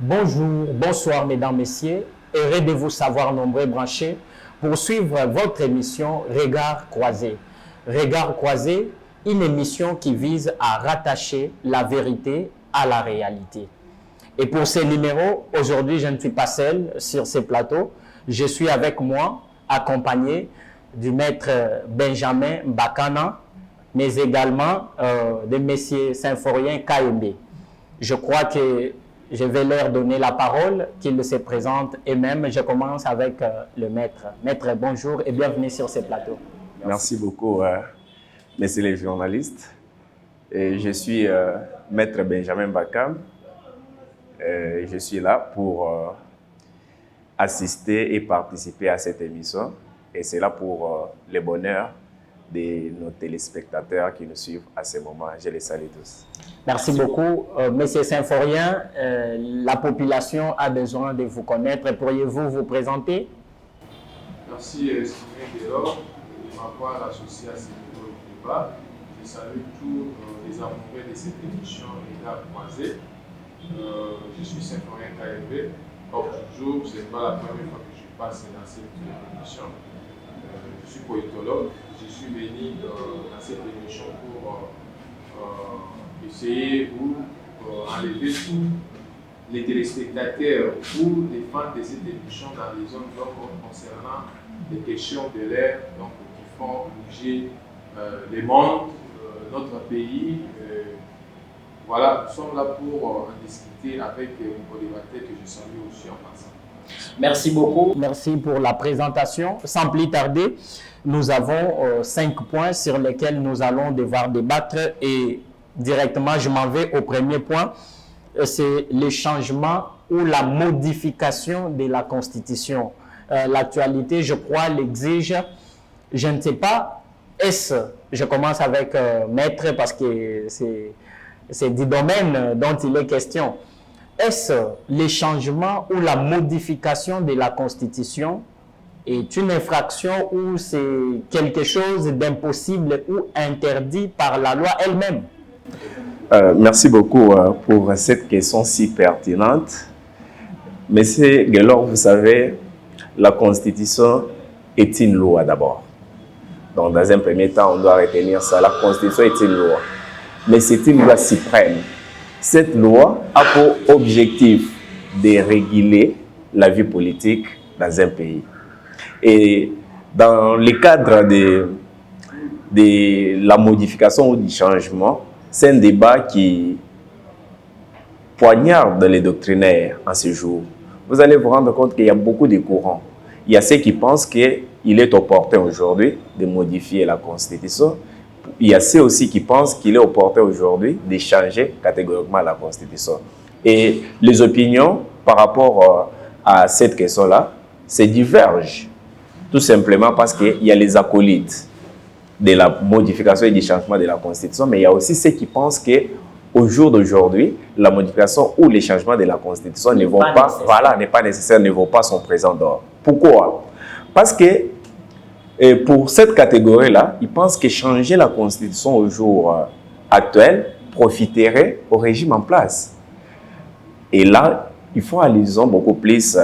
Bonjour, bonsoir mesdames, messieurs. Heureux de vous savoir nombreux branchés pour suivre votre émission Regard croisé. Regard croisé, une émission qui vise à rattacher la vérité à la réalité. Et pour ces numéros, aujourd'hui, je ne suis pas seul sur ces plateaux. Je suis avec moi, accompagné du maître Benjamin Bakana, mais également de messieurs Symphorien KMB. Je crois que je vais leur donner la parole, qu'ils se présentent eux-mêmes. Je commence avec le maître. Maître, bonjour et bienvenue sur ce plateau. Merci beaucoup, messieurs les journalistes. Et je suis maître Benjamin Bakam. Je suis là pour assister et participer à cette émission. Et c'est là pour le bonheur de nos téléspectateurs qui nous suivent à ce moment. Je les salue tous. Merci beaucoup. Monsieur Symphorien, la population a besoin de vous connaître. Pourriez-vous vous présenter? Merci, Sylvain Delors, de m'avoir associé à ce nouveau débat. Je salue tous les amoureux de cette émission Regard croisé. Je suis Symphorien KMB. Comme toujours, ce n'est pas la première fois que je passe dans cette émission. Je suis politologue. Je suis venu dans cette émission pour essayer ou enlever tous les téléspectateurs ou les fans de cette émission dans les zones concernant les questions de l'air qui font bouger le monde, notre pays. Voilà, nous sommes là pour en discuter avec mon co-débatteur que je salue aussi en passant. Merci beaucoup. Merci pour la présentation. Sans plus tarder, nous avons 5 points sur lesquels nous allons devoir débattre et directement, je m'en vais au premier point. C'est le changement ou la modification de la Constitution. L'actualité, je crois, l'exige. Je ne sais pas, je commence avec Maître parce que c'est du domaine dont il est question. Est-ce le changement ou la modification de la Constitution est une infraction ou c'est quelque chose d'impossible ou interdit par la loi elle-même? Merci beaucoup pour cette question si pertinente. Monsieur Guelor, vous savez, la Constitution est une loi d'abord. Donc, dans un premier temps, on doit retenir ça. La Constitution est une loi. Mais c'est une loi suprême. Cette loi a pour objectif de réguler la vie politique dans un pays. Et dans le cadre de la modification ou du changement, c'est un débat qui poignarde les doctrinaires en ce jour. Vous allez vous rendre compte qu'il y a beaucoup de courants. Il y a ceux qui pensent qu'il est opportun aujourd'hui de modifier la Constitution. Il y a ceux aussi qui pensent qu'il est opportun aujourd'hui de changer catégoriquement la Constitution. Et les opinions par rapport à cette question-là se divergent. Tout simplement parce qu'il y a les acolytes de la modification et du changement de la Constitution, mais il y a aussi ceux qui pensent qu'au jour d'aujourd'hui, la modification ou les changements de la Constitution ne vont pas, voilà, n'est pas nécessaire, ne vont pas son présent d'or. Pourquoi? Parce que pour cette catégorie-là, ils pensent que changer la Constitution au jour actuel profiterait au régime en place. Et là, ils font allusion beaucoup plus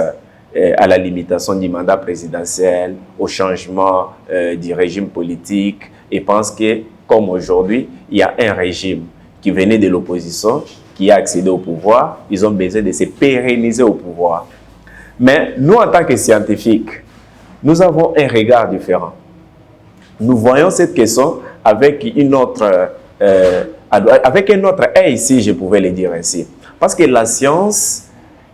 à la limitation du mandat présidentiel, au changement du régime politique, et pensent que, comme aujourd'hui, il y a un régime qui venait de l'opposition, qui a accédé au pouvoir, ils ont besoin de se pérenniser au pouvoir. Mais nous, en tant que scientifiques, nous avons un regard différent. Nous voyons cette question avec un autre œil, si je pouvais le dire ainsi. Parce que la science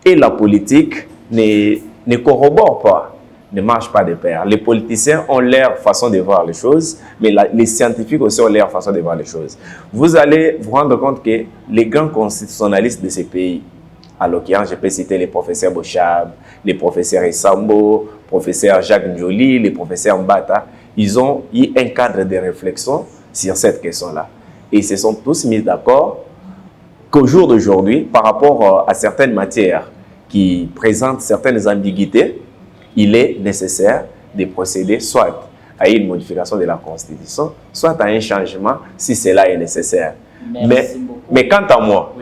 et la politique ne corroborent pas, ne marchent pas de pair. Les politiciens ont leur façon de voir les choses, mais les scientifiques aussi ont leur façon de voir les choses. Vous allez vous rendre compte que les grands constitutionnalistes de ces pays, à l'occurrence, je peux citer les professeurs Bochab, les professeurs Essambo, professeur Jacques Ndioli, les professeurs Mbata, ils ont eu un cadre de réflexion sur cette question-là. Et ils se sont tous mis d'accord qu'au jour d'aujourd'hui, par rapport à certaines matières qui présentent certaines ambiguïtés, il est nécessaire de procéder soit à une modification de la Constitution, soit à un changement si cela est nécessaire. Merci beaucoup. Mais quant à moi,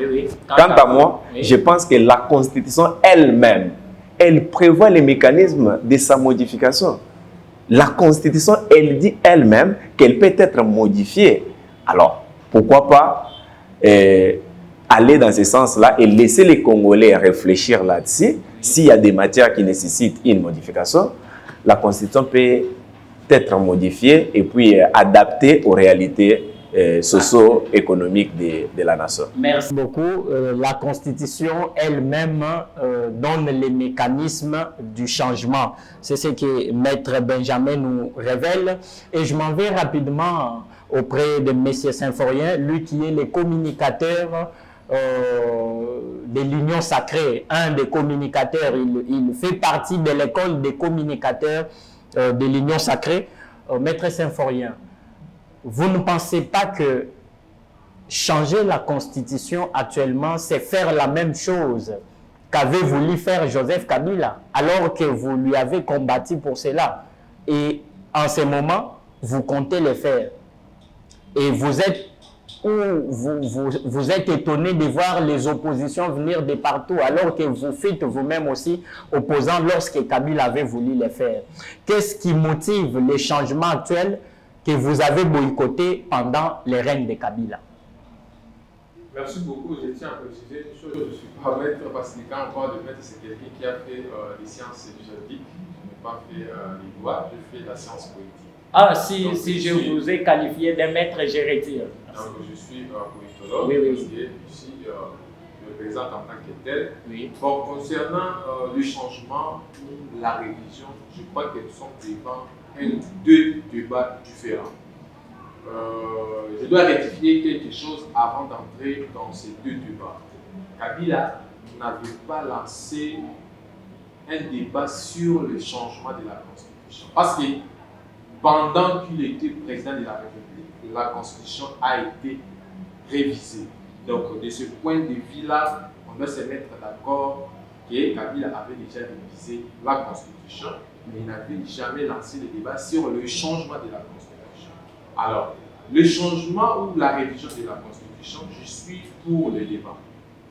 je pense que la Constitution elle-même, elle prévoit les mécanismes de sa modification. La Constitution, elle dit elle-même qu'elle peut être modifiée. Alors, pourquoi pas aller dans ce sens-là et laisser les Congolais réfléchir là-dessus. S'il y a des matières qui nécessitent une modification, la Constitution peut être modifiée et puis adaptée aux réalités socio-économiques de la nation. Merci beaucoup. La Constitution elle-même donne les mécanismes du changement. C'est ce que Maître Benjamin nous révèle. Et je m'en vais rapidement auprès de M. Symphorien, lui qui est le communicateur de l'Union Sacrée, un des communicateurs. Il fait partie de l'école des communicateurs de l'Union Sacrée. Maître Symphorien, vous ne pensez pas que changer la Constitution actuellement, c'est faire la même chose qu'avait voulu faire Joseph Kabila, alors que vous lui avez combattu pour cela. Et en ce moment, vous comptez le faire. Et vous êtes étonné de voir les oppositions venir de partout, alors que vous faites vous-même aussi opposant lorsque Kabila avait voulu le faire. Qu'est-ce qui motive les changements actuels que vous avez boycottés pendant les règnes de Kabila? Merci beaucoup. Je tiens à préciser une chose. Je ne suis pas maître parce que quand on parle de maître, c'est quelqu'un qui a fait des sciences juridiques. Je n'ai pas fait les lois, je fais la science politique. Ah, si je vous ai qualifié de maître, je retire. Donc, je suis politologue, et ici, je me présente en tant que tel. Oui. Bon, concernant le changement ou la révision, je crois que nous sommes devant deux débats différents. Je dois rectifier quelque chose avant d'entrer dans ces deux débats. Kabila n'avait pas lancé un débat sur le changement de la Constitution. Parce que pendant qu'il était président de la République, la Constitution a été révisée. Donc, de ce point de vue-là, on doit se mettre d'accord que Kabila avait déjà révisé la Constitution, mais il n'avait jamais lancé le débat sur le changement de la Constitution. Alors, le changement ou la révision de la Constitution, je suis pour le débat.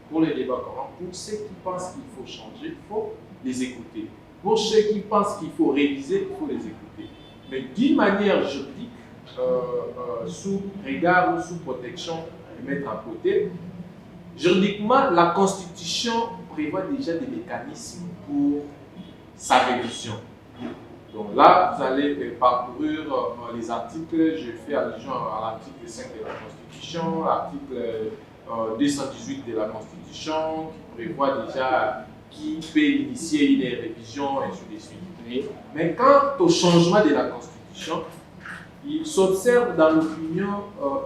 Pour le débat comment? Pour ceux qui pensent qu'il faut changer, il faut les écouter. Pour ceux qui pensent qu'il faut réviser, il faut les écouter. Mais d'une manière juridique, sous regard ou sous protection, de mettre à côté, juridiquement, la Constitution prévoit déjà des mécanismes pour sa révision. Donc là, vous allez parcourir les articles. Je fais allusion à l'article 5 de la Constitution, l'article 218 de la Constitution, qui prévoit déjà qui peut initier une révision, et ainsi de suite. Mais quant au changement de la Constitution, il s'observe dans l'opinion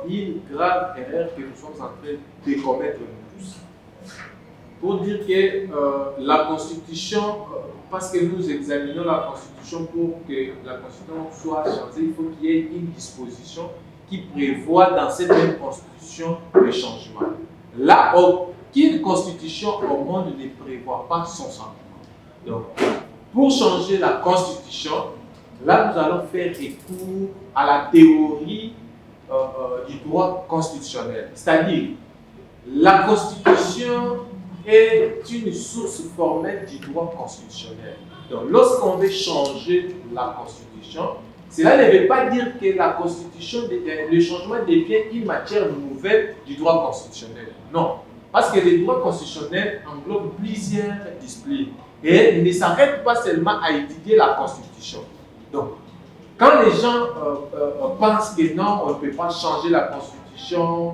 une grave erreur que nous sommes en train de commettre nous tous. Pour dire que la Constitution, parce que nous examinons la Constitution pour que la Constitution soit changée, il faut qu'il y ait une disposition qui prévoit dans cette même Constitution le changement. Là, aucune Constitution au monde ne prévoit pas son changement. Donc, pour changer la Constitution, là, nous allons faire recours à la théorie du droit constitutionnel. C'est-à-dire, la Constitution est une source formelle du droit constitutionnel. Donc, lorsqu'on veut changer la Constitution, cela ne veut pas dire que la Constitution, le changement devient une matière nouvelle du droit constitutionnel. Non, parce que le droit constitutionnel englobe plusieurs disciplines. Et il ne s'arrête pas seulement à étudier la Constitution. Donc, quand les gens pensent que non, on ne peut pas changer la Constitution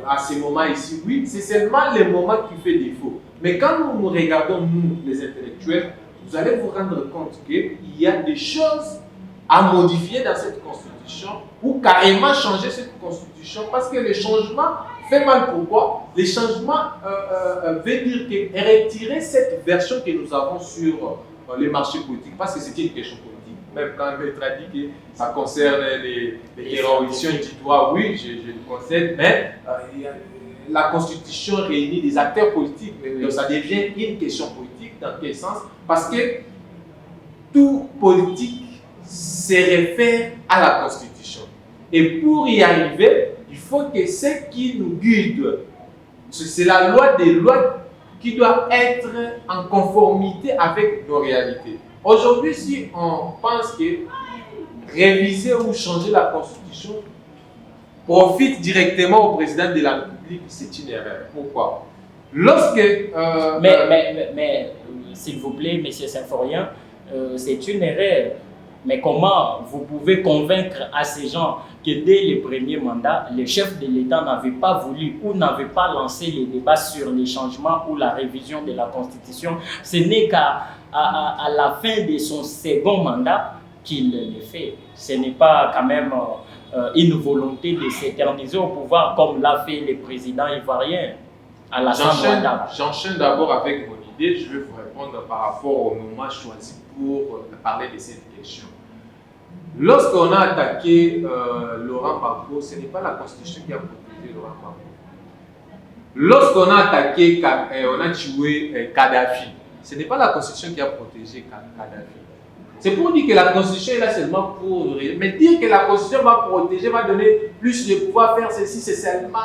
à ce moment ici, oui, c'est seulement le moment qui fait défaut. Mais quand nous regardons, nous, les intellectuels, vous allez vous rendre compte qu'il y a des choses à modifier dans cette Constitution ou carrément changer cette Constitution parce que le changement fait mal. Pourquoi? Le changement veut dire que retirer cette version que nous avons sur les marchés politiques, parce que c'est une question politique. Même quand Maître a dit que ça concerne les évolutions du droit, oui, je le concède, mais la Constitution réunit des acteurs politiques. Donc ça devient une question politique. Dans quel sens? Parce que tout politique se réfère à la Constitution. Et pour y arriver, il il faut que ce qui nous guide, c'est la loi des lois qui doit être en conformité avec nos réalités. Aujourd'hui, si on pense que réviser ou changer la Constitution profite directement au président de la République, c'est une erreur. Pourquoi? Lorsque... mais s'il vous plaît, M. Symphorien, c'est une erreur. Mais comment vous pouvez convaincre à ces gens que dès les premiers mandats, les chefs de l'État n'avaient pas voulu ou n'avaient pas lancé les débats sur les changements ou la révision de la Constitution? Ce n'est qu'à la fin de son second mandat qu'il le fait. Ce n'est pas quand même une volonté de s'éterniser au pouvoir comme l'a fait le président ivoirien à la fin du mandat. J'enchaîne d'abord avec mon idée. Je vais vous répondre par rapport au moment choisi pour parler de cette question. Lorsqu'on a attaqué Laurent Gbagbo, ce n'est pas la Constitution qui a protégé Laurent Gbagbo. Lorsqu'on a attaqué, on a tué Kadhafi, ce n'est pas la Constitution qui a protégé Kadhafi. C'est pour dire que la Constitution est là seulement pour... Mais dire que la Constitution va protéger, va donner plus de pouvoir faire ceci, c'est seulement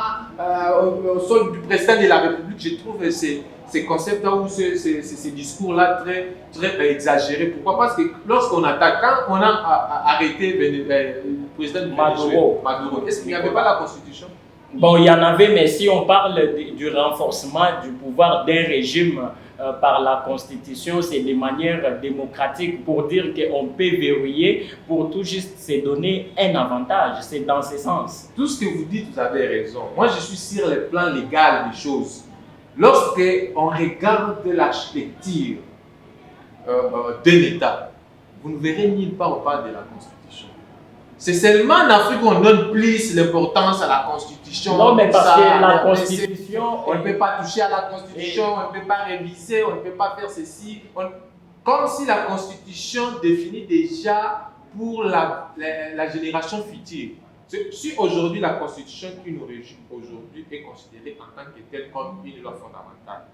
au sol du président de la République. Je trouve ces concepts-là ou ces discours-là très exagérés. Pourquoi? Parce que lorsqu'on attaque, quand on a arrêté le président du Maduro, est-ce qu'il n'y avait pas la Constitution? Bon, il y en avait, mais si on parle du renforcement du pouvoir d'un régime par la Constitution, c'est de manière démocratique pour dire qu'on peut verrouiller pour tout juste se donner un avantage. C'est dans ce sens. Tout ce que vous dites, vous avez raison. Moi, je suis sur le plan légal des choses. Lorsqu'on regarde l'architecture d'un État, vous ne verrez nulle part on parle de la Constitution. C'est seulement en Afrique qu'on donne plus l'importance à la Constitution. Non, mais parce que la Constitution... On ne peut pas toucher à la Constitution, on ne peut pas réviser, on ne peut pas faire ceci. Comme si la Constitution définit déjà pour la génération future. Si aujourd'hui la Constitution qui nous régit aujourd'hui est considérée en tant que telle comme une loi fondamentale,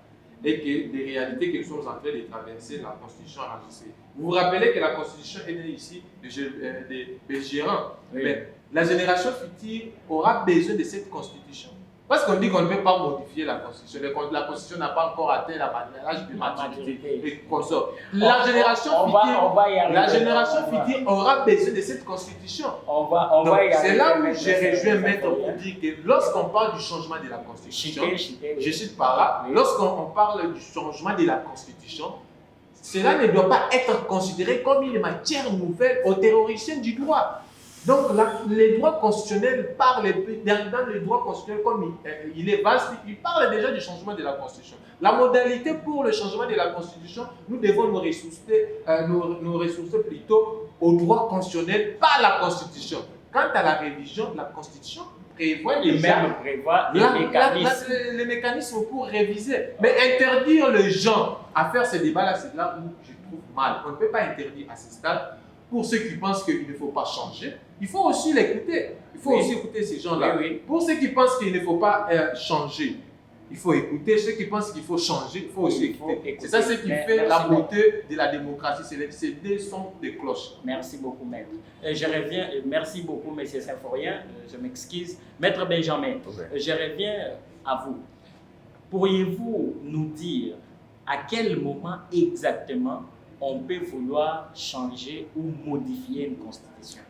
et que les réalités que nous sommes en train de traverser, la Constitution a enregistré. Vous vous rappelez que la Constitution est née ici des belligérants, oui. Mais la génération future aura besoin de cette Constitution. Parce qu'on dit qu'on ne peut pas modifier la Constitution. La Constitution n'a pas encore atteint l'âge de maturité et consort. La génération future aura besoin de cette Constitution. C'est là où j'ai rejoint Maître pour dire que lorsqu'on parle du changement de la Constitution, je cite par là, lorsqu'on parle du changement de la Constitution, cela ne doit pas être considéré comme une matière nouvelle aux théoriciens du droit. Donc, les droits constitutionnels parlent, dans le droit constitutionnel, comme il est vaste, il parle déjà du changement de la Constitution. La modalité pour le changement de la Constitution, nous devons nous ressourcer plutôt au droit constitutionnel, pas la Constitution. Quant à la révision, la Constitution prévoit déjà les mécanismes pour réviser. Mais interdire les gens à faire ce débat-là, c'est là où je trouve mal. On ne peut pas interdire à ce stade. Pour ceux qui pensent qu'il ne faut pas changer, il faut aussi l'écouter. Il faut aussi écouter ces gens-là. Oui. Pour ceux qui pensent qu'il ne faut pas changer, il faut écouter. Ceux qui pensent qu'il faut changer, il faut aussi écouter. C'est ça ce qui fait la beauté de la démocratie. Ces deux sons de cloche. Merci beaucoup, Maître. Je reviens. Merci beaucoup, M. Symphorien. Je m'excuse. Maître Benjamin, je reviens à vous. Pourriez-vous nous dire à quel moment exactement on peut vouloir changer ou modifier une constitution?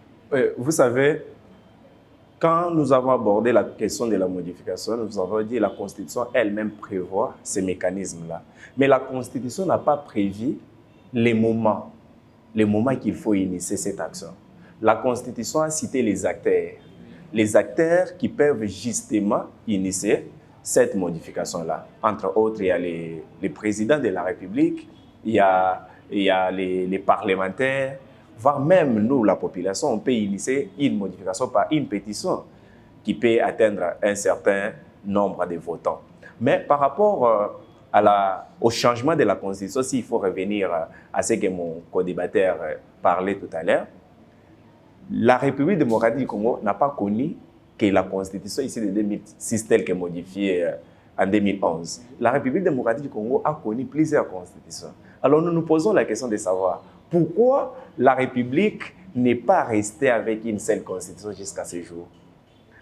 Vous savez, quand nous avons abordé la question de la modification, nous avons dit que la Constitution elle-même prévoit ces mécanismes-là. Mais la Constitution n'a pas prévu les moments qu'il faut initier cette action. La Constitution a cité les acteurs qui peuvent justement initier cette modification-là. Entre autres, il y a les présidents de la République, il y a les parlementaires, voire même nous, la population, on peut initier une modification par une pétition qui peut atteindre un certain nombre de votants. Mais par rapport au changement de la Constitution, s'il faut revenir à ce que mon co-débatteur parlait tout à l'heure, la République démocratique du Congo n'a pas connu que la Constitution ici de 2006 telle que modifiée en 2011. La République démocratique du Congo a connu plusieurs constitutions. Alors nous nous posons la question de savoir pourquoi la République n'est pas restée avec une seule constitution jusqu'à ce jour.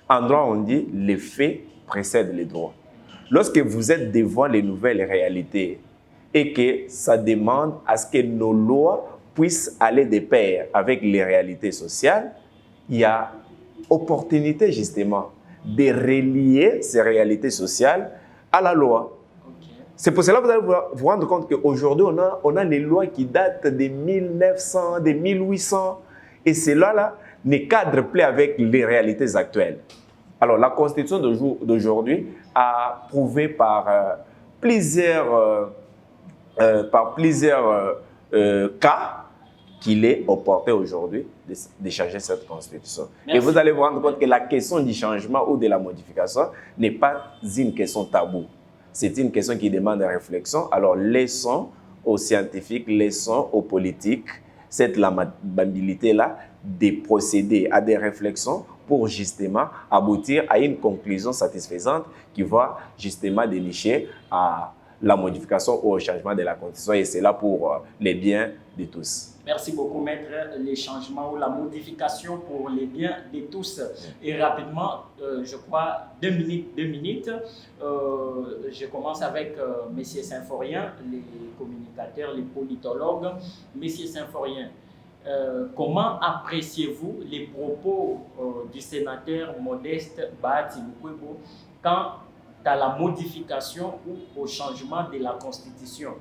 En droit, on dit les faits précèdent les droits. Lorsque vous êtes devant les nouvelles réalités et que ça demande à ce que nos lois puissent aller de pair avec les réalités sociales, il y a opportunité justement de relier ces réalités sociales à la loi. C'est pour cela que vous allez vous rendre compte qu'aujourd'hui, on a les lois qui datent de 1900, de 1800, et cela-là ne cadre plus avec les réalités actuelles. Alors, la Constitution d'aujourd'hui a prouvé par plusieurs cas qu'il est opportun aujourd'hui de changer cette Constitution. Merci. Et vous allez vous rendre compte que la question du changement ou de la modification n'est pas une question taboue. C'est une question qui demande réflexion. Alors, laissons aux scientifiques, laissons aux politiques cette lamabilité-là de procéder à des réflexions pour justement aboutir à une conclusion satisfaisante qui va justement dénicher à la modification ou au changement de la Constitution, et c'est là pour les biens de tous. Merci beaucoup, maître. Les changements ou la modification pour les biens de tous. Et rapidement, je crois, 2 minutes, je commence avec M. Symphorien, les communicateurs, les politologues. M. Symphorien, comment appréciez-vous les propos du sénateur Modeste Bahati Lukwebo quant à la modification ou au changement de la Constitution?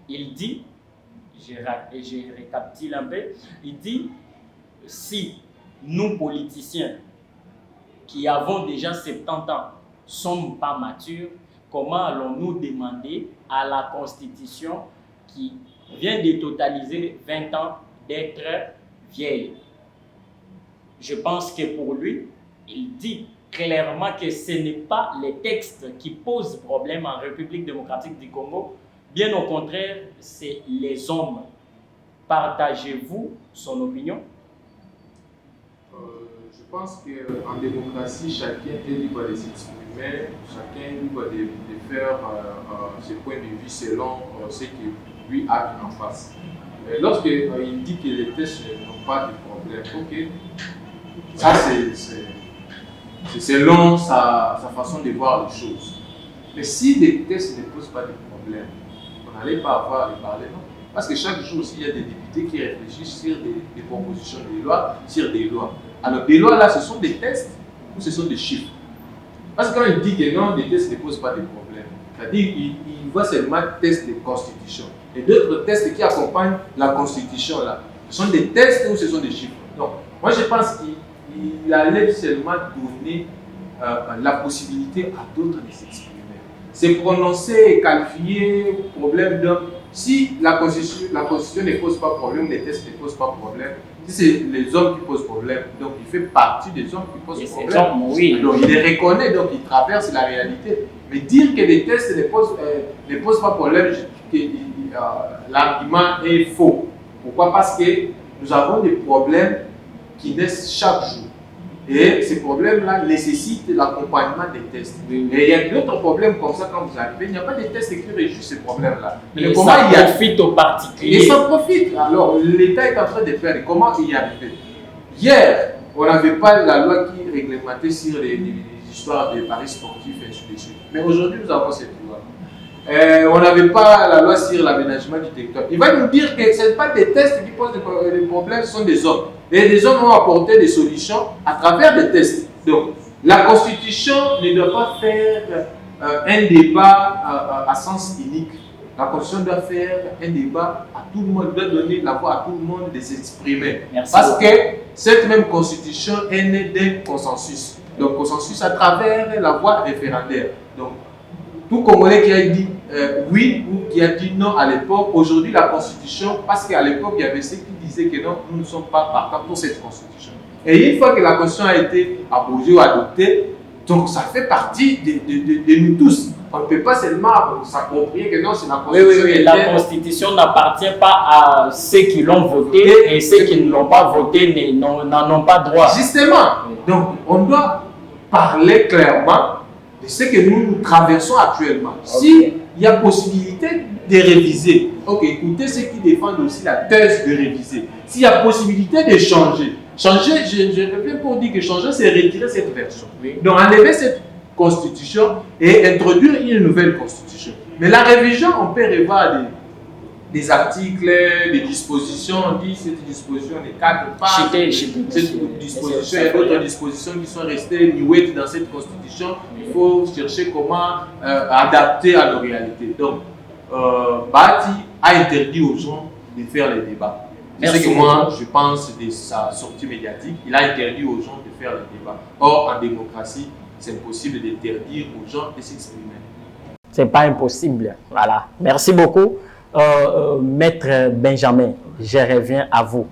Il dit, je récapitule un peu, il dit, si nous politiciens qui avons déjà 70 ans ne sommes pas matures, comment allons-nous demander à la Constitution qui vient de totaliser 20 ans d'être vieille? Je pense que pour lui, il dit clairement que ce n'est pas les textes qui posent problème en République démocratique du Congo. Bien au contraire, c'est les hommes. Partagez-vous son opinion? Je pense qu'en démocratie, chacun est libre de s'exprimer, chacun est libre de faire ses points de vue selon ce que lui a en face. Lorsqu'il dit que les tests n'ont pas de problème, ok, ça c'est selon sa façon de voir les choses. Mais si les tests ne posent pas de problème, on n'allait pas avoir à les parler, non. Parce que chaque jour aussi, il y a des députés qui réfléchissent sur des propositions de loi, sur des lois. Alors, des lois là, ce sont des tests ou ce sont des chiffres? Parce que quand il dit que non, les tests ne posent pas de problème, c'est-à-dire qu'il voit seulement tests de constitution. Et d'autres tests qui accompagnent la constitution là, ce sont des tests ou ce sont des chiffres? Donc, moi je pense qu'il allait seulement donner la possibilité à d'autres de s'exprimer. C'est prononcer et qualifier problème d'un. Si la constitution ne pose pas problème, les tests ne posent pas problème, si c'est les hommes qui posent problème, donc il fait partie des hommes qui posent problème. Hommes, oui. Donc il les reconnaît, donc il traverse la réalité. Mais dire que les tests ne posent pas problème, l'argument est faux. Pourquoi? Parce que nous avons des problèmes qui naissent chaque jour. Et ces problèmes-là nécessitent l'accompagnement des tests. Et il y a d'autres problèmes comme ça quand vous arrivez. Il n'y a pas de tests qui réjouissent ces problèmes-là. Mais comment il profite aux particuliers? Et ça profite. Alors, l'État est en train de faire. Comment y arriver? Hier, on n'avait pas la loi qui réglementait sur les histoires des paris sportifs et ainsi de suite. Mais aujourd'hui, nous avons cette loi. On n'avait pas la loi sur l'aménagement du territoire. Il va nous dire que ce n'est pas des tests qui posent des problèmes, ce sont des hommes. Et les hommes ont apporté des solutions à travers des tests. Donc, la Constitution ne doit pas faire un débat à sens unique. La Constitution doit faire un débat à tout le monde, doit donner la voix à tout le monde de s'exprimer. Parce que cette même Constitution est née d'un consensus. Donc, consensus à travers la voie référendaire. Donc, tout Congolais qui a dit oui ou qui a dit non à l'époque, aujourd'hui la Constitution, parce qu'à l'époque il y avait ceux qui disaient que non, nous ne sommes pas partants pour cette Constitution. Et une fois que la Constitution a été abrogée ou adoptée, donc ça fait partie de nous tous. On ne peut pas seulement s'approprier que non, c'est la Constitution. Oui, la Constitution n'appartient pas à ceux qui l'ont voté et ceux qui ne l'ont pas voté n'en ont pas droit. Justement, donc on doit parler clairement de ce que nous traversons actuellement. S'il y a possibilité de réviser, ok, écoutez ceux qui défendent aussi la thèse de réviser. S'il y a possibilité de changer, Changer, je reviens pour dire que changer, c'est retirer cette version. Oui. Donc, enlever cette constitution et introduire une nouvelle constitution. Mais la révision, on peut revoir des articles, des dispositions. On dit que cette disposition n'est 4 pages. Cette disposition, il y a d'autres dispositions qui sont restées muettes dans cette constitution. Il faut chercher comment adapter à nos réalités. Donc, Bahati a interdit aux gens de faire les débats. C'est ce que moi, je pense de sa sortie médiatique. Il a interdit aux gens de faire les débats. Or, en démocratie, c'est impossible d'interdire aux gens de s'exprimer. C'est pas impossible. Voilà. Merci beaucoup. Maître Benjamin, je reviens à vous.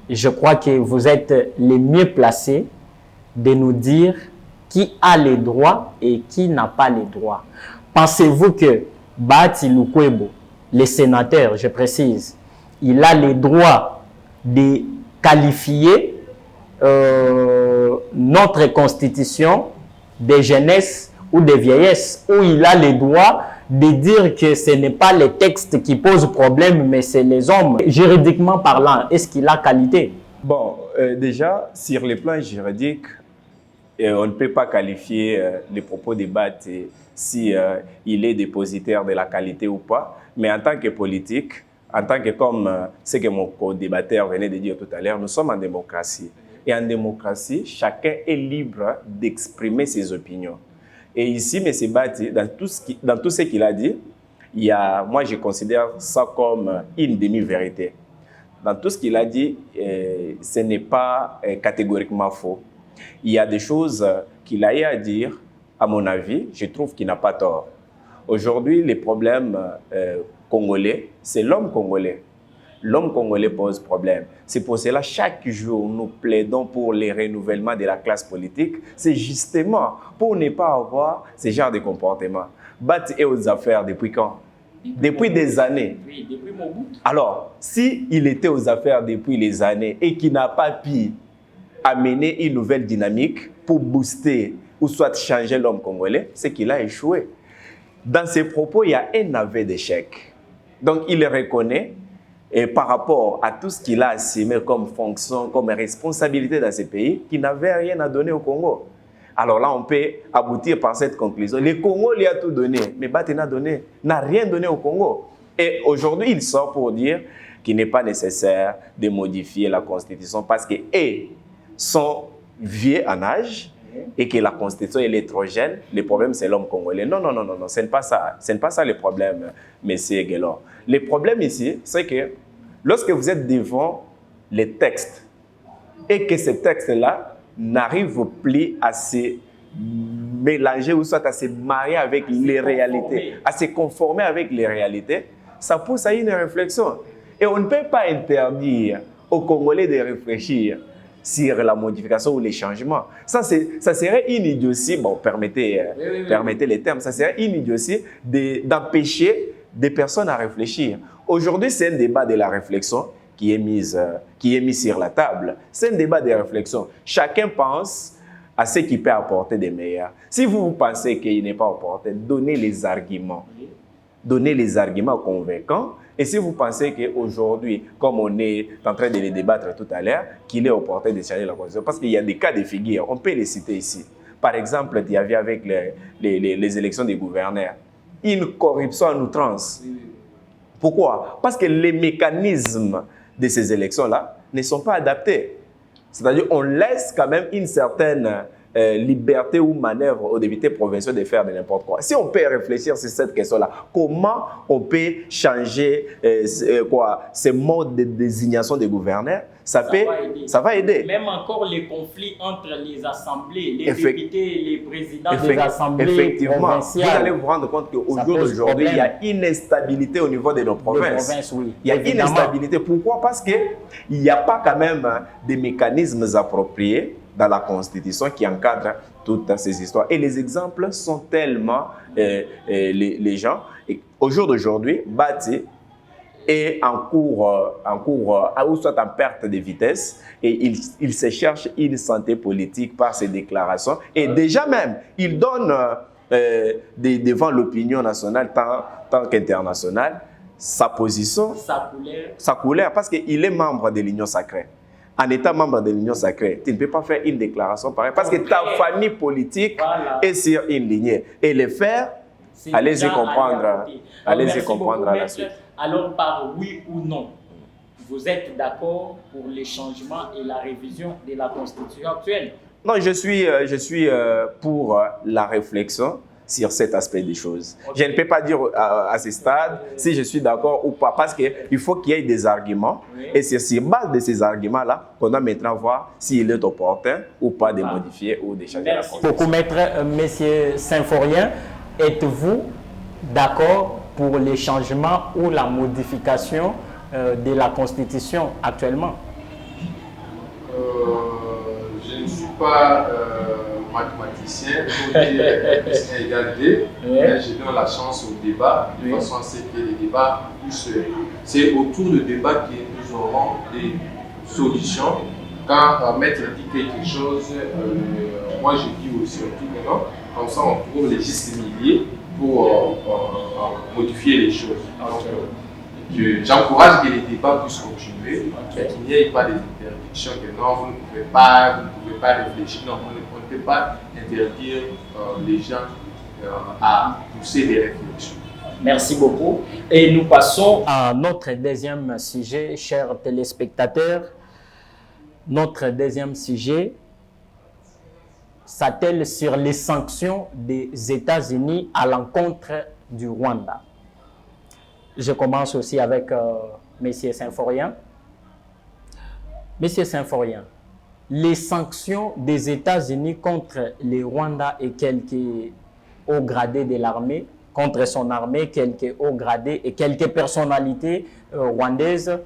Je crois que vous êtes les mieux placés de nous dire qui a les droits et qui n'a pas les droits. Pensez-vous que Bahati Lukwebo, le sénateur, je précise, il a les droits de qualifier notre constitution de jeunesse ou de vieillesse, où il a les droits de dire que ce n'est pas les textes qui posent problème, mais c'est les hommes. Juridiquement parlant, est-ce qu'il a qualité? Bon, déjà, sur le plan juridique, on ne peut pas qualifier les propos de Bahati si il est dépositaire de la qualité ou pas, mais en tant que politique, en tant que, comme ce que mon co-débatteur venait de dire tout à l'heure, nous sommes en démocratie. Et en démocratie, chacun est libre d'exprimer ses opinions. Et ici, M. Bahati, dans tout ce qu'il a dit, moi je considère ça comme une demi-vérité. Dans tout ce qu'il a dit, ce n'est pas catégoriquement faux. Il y a des choses qu'il a eu à dire, à mon avis, je trouve qu'il n'a pas tort. Aujourd'hui, les problèmes congolais, c'est l'homme congolais. L'homme congolais pose problème. C'est pour cela, chaque jour, nous plaidons pour le renouvellement de la classe politique. C'est justement pour ne pas avoir ce genre de comportement. Bahati est aux affaires depuis quand? Depuis des années. Oui, depuis Mobutu. Alors, s'il était aux affaires depuis les années et qu'il n'a pas pu amener une nouvelle dynamique pour booster ou soit changer l'homme congolais, c'est qu'il a échoué. Dans ses propos, il y a un aveu d'échec. Donc, il reconnaît, et par rapport à tout ce qu'il a assumé comme fonction, comme responsabilité dans ce pays, qu'il n'avait rien à donner au Congo. Alors là, on peut aboutir par cette conclusion. Le Congo lui a tout donné, mais Bahati n'a rien donné au Congo. Et aujourd'hui, il sort pour dire qu'il n'est pas nécessaire de modifier la Constitution parce qu'ils sont vieux en âge et que la Constitution est trop jeune. Le problème, c'est l'homme congolais. Non, non, non, non, non, ce n'est pas ça. Ce n'est pas ça le problème, M. Guélor. Le problème ici, c'est que lorsque vous êtes devant les textes et que ces textes-là n'arrivent plus à se mélanger ou soit à se marier avec les réalités, à se conformer avec les réalités, ça pousse à une réflexion. Et on ne peut pas interdire aux Congolais de réfléchir sur la modification ou les changements. Ça serait une idiotie, bon, permettez les termes, ça serait une idiotie d'empêcher des personnes à réfléchir. Aujourd'hui, c'est un débat de la réflexion qui est mis sur la table. C'est un débat de réflexion. Chacun pense à ce qui peut apporter des meilleurs. Si vous pensez qu'il n'est pas apporté, donnez les arguments. Donnez les arguments convaincants. Et si vous pensez qu'aujourd'hui, comme on est en train de les débattre tout à l'heure, qu'il est opportun de changer la Constitution, parce qu'il y a des cas de figure, on peut les citer ici. Par exemple, il y avait avec les élections des gouverneurs, une corruption en outrance. Pourquoi? Parce que les mécanismes de ces élections-là ne sont pas adaptés. C'est-à-dire qu'on laisse quand même une certaine liberté ou manœuvre aux députés provinciaux de faire de n'importe quoi. Si on peut réfléchir sur cette question-là, comment on peut changer ce mode de désignation des gouverneurs, ça va aider. Même encore les conflits entre les assemblées, les députés et les présidents des assemblées effectivement, provinciales. vous allez vous rendre compte qu'au jour d'aujourd'hui, il y a une instabilité au niveau de nos provinces. Oui, il y a une instabilité. Pourquoi? Parce qu'il n'y a pas quand même des mécanismes appropriés dans la Constitution qui encadrent toutes ces histoires. Et les exemples sont tellement les gens. Et au jour d'aujourd'hui, Bahati est en cours, ou soit en perte de vitesse, et il se cherche une santé politique par ses déclarations. Et déjà même, il donne devant l'opinion nationale, tant qu'internationale, sa position, sa couleur, parce qu'il est membre de l'Union sacrée. en étant membre de l'Union sacrée, tu ne peux pas faire une déclaration pareille parce que ta famille politique est sur une lignée. Et le faire, allez-y comprendre, allez-y comprendre à la suite. Alors, par oui ou non, vous êtes d'accord pour les changements et la révision de la Constitution actuelle? Non, je suis pour la réflexion sur cet aspect des choses. Okay. Je ne peux pas dire à ce stade si je suis d'accord ou pas, parce qu'il faut qu'il y ait des arguments. Oui. Et c'est sur base de ces arguments-là qu'on doit maintenant voir s'il est opportun ou pas de modifier ou de changer la Constitution. Pour mettre M. Symphorien, êtes-vous d'accord pour les changements ou la modification de la Constitution actuellement? Je ne suis pas mathématicien, pour dire 1 égale 2, mais je donne la chance au débat, de façon à ce que les débats puissent. C'est autour du débat que nous aurons des solutions. Quand Maître dit quelque chose, moi je dis aussi un truc maintenant, comme ça on trouve les justes milieux pour modifier les choses. J'encourage que les débats puissent continuer, qu'il n'y ait pas d'interdictions, que non, vous ne pouvez pas réfléchir, non, on ne peut pas interdire les gens à pousser des réflexions. Merci beaucoup. Et nous passons à notre deuxième sujet, chers téléspectateurs. Notre deuxième sujet s'attelle sur les sanctions des États-Unis à l'encontre du Rwanda. Je commence aussi avec M. Symphorien. M. Symphorien, les sanctions des États-Unis contre le Rwanda et quelques hauts gradés de l'armée, contre son armée, quelques hauts gradés et quelques personnalités rwandaises,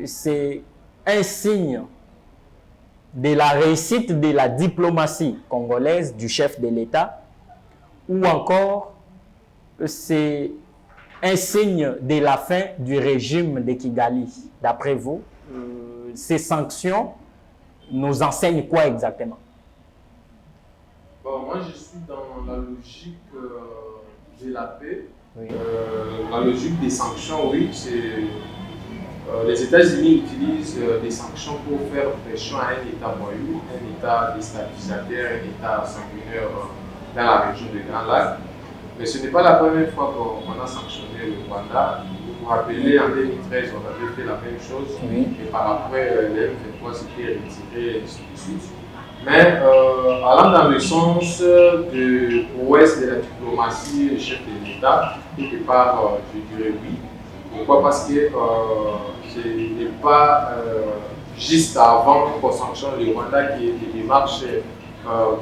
c'est un signe de la réussite de la diplomatie congolaise du chef de l'État, ou encore c'est un signe de la fin du régime de Kigali. D'après vous, ces sanctions nous enseignent quoi exactement? Bon, moi, je suis dans la logique de la paix. Oui. La logique des sanctions, oui, c'est... les États-Unis utilisent des sanctions pour faire pression à un État moyen, un État déstabilisateur, un État sanguinaire dans la région de Grand Lac. Mais ce n'est pas la première fois qu'on a sanctionné le Rwanda. Vous vous rappelez, en 2013, on avait fait la même chose. Oui. Et par après, les M23 s'étaient retirés, et ainsi de suite. Mais allant dans le sens de l'ouest de la diplomatie, le chef de l'État, quelque part, je dirais oui. Pourquoi? Parce que ce n'est pas juste avant qu'on sanctionne le Rwanda qui est des démarches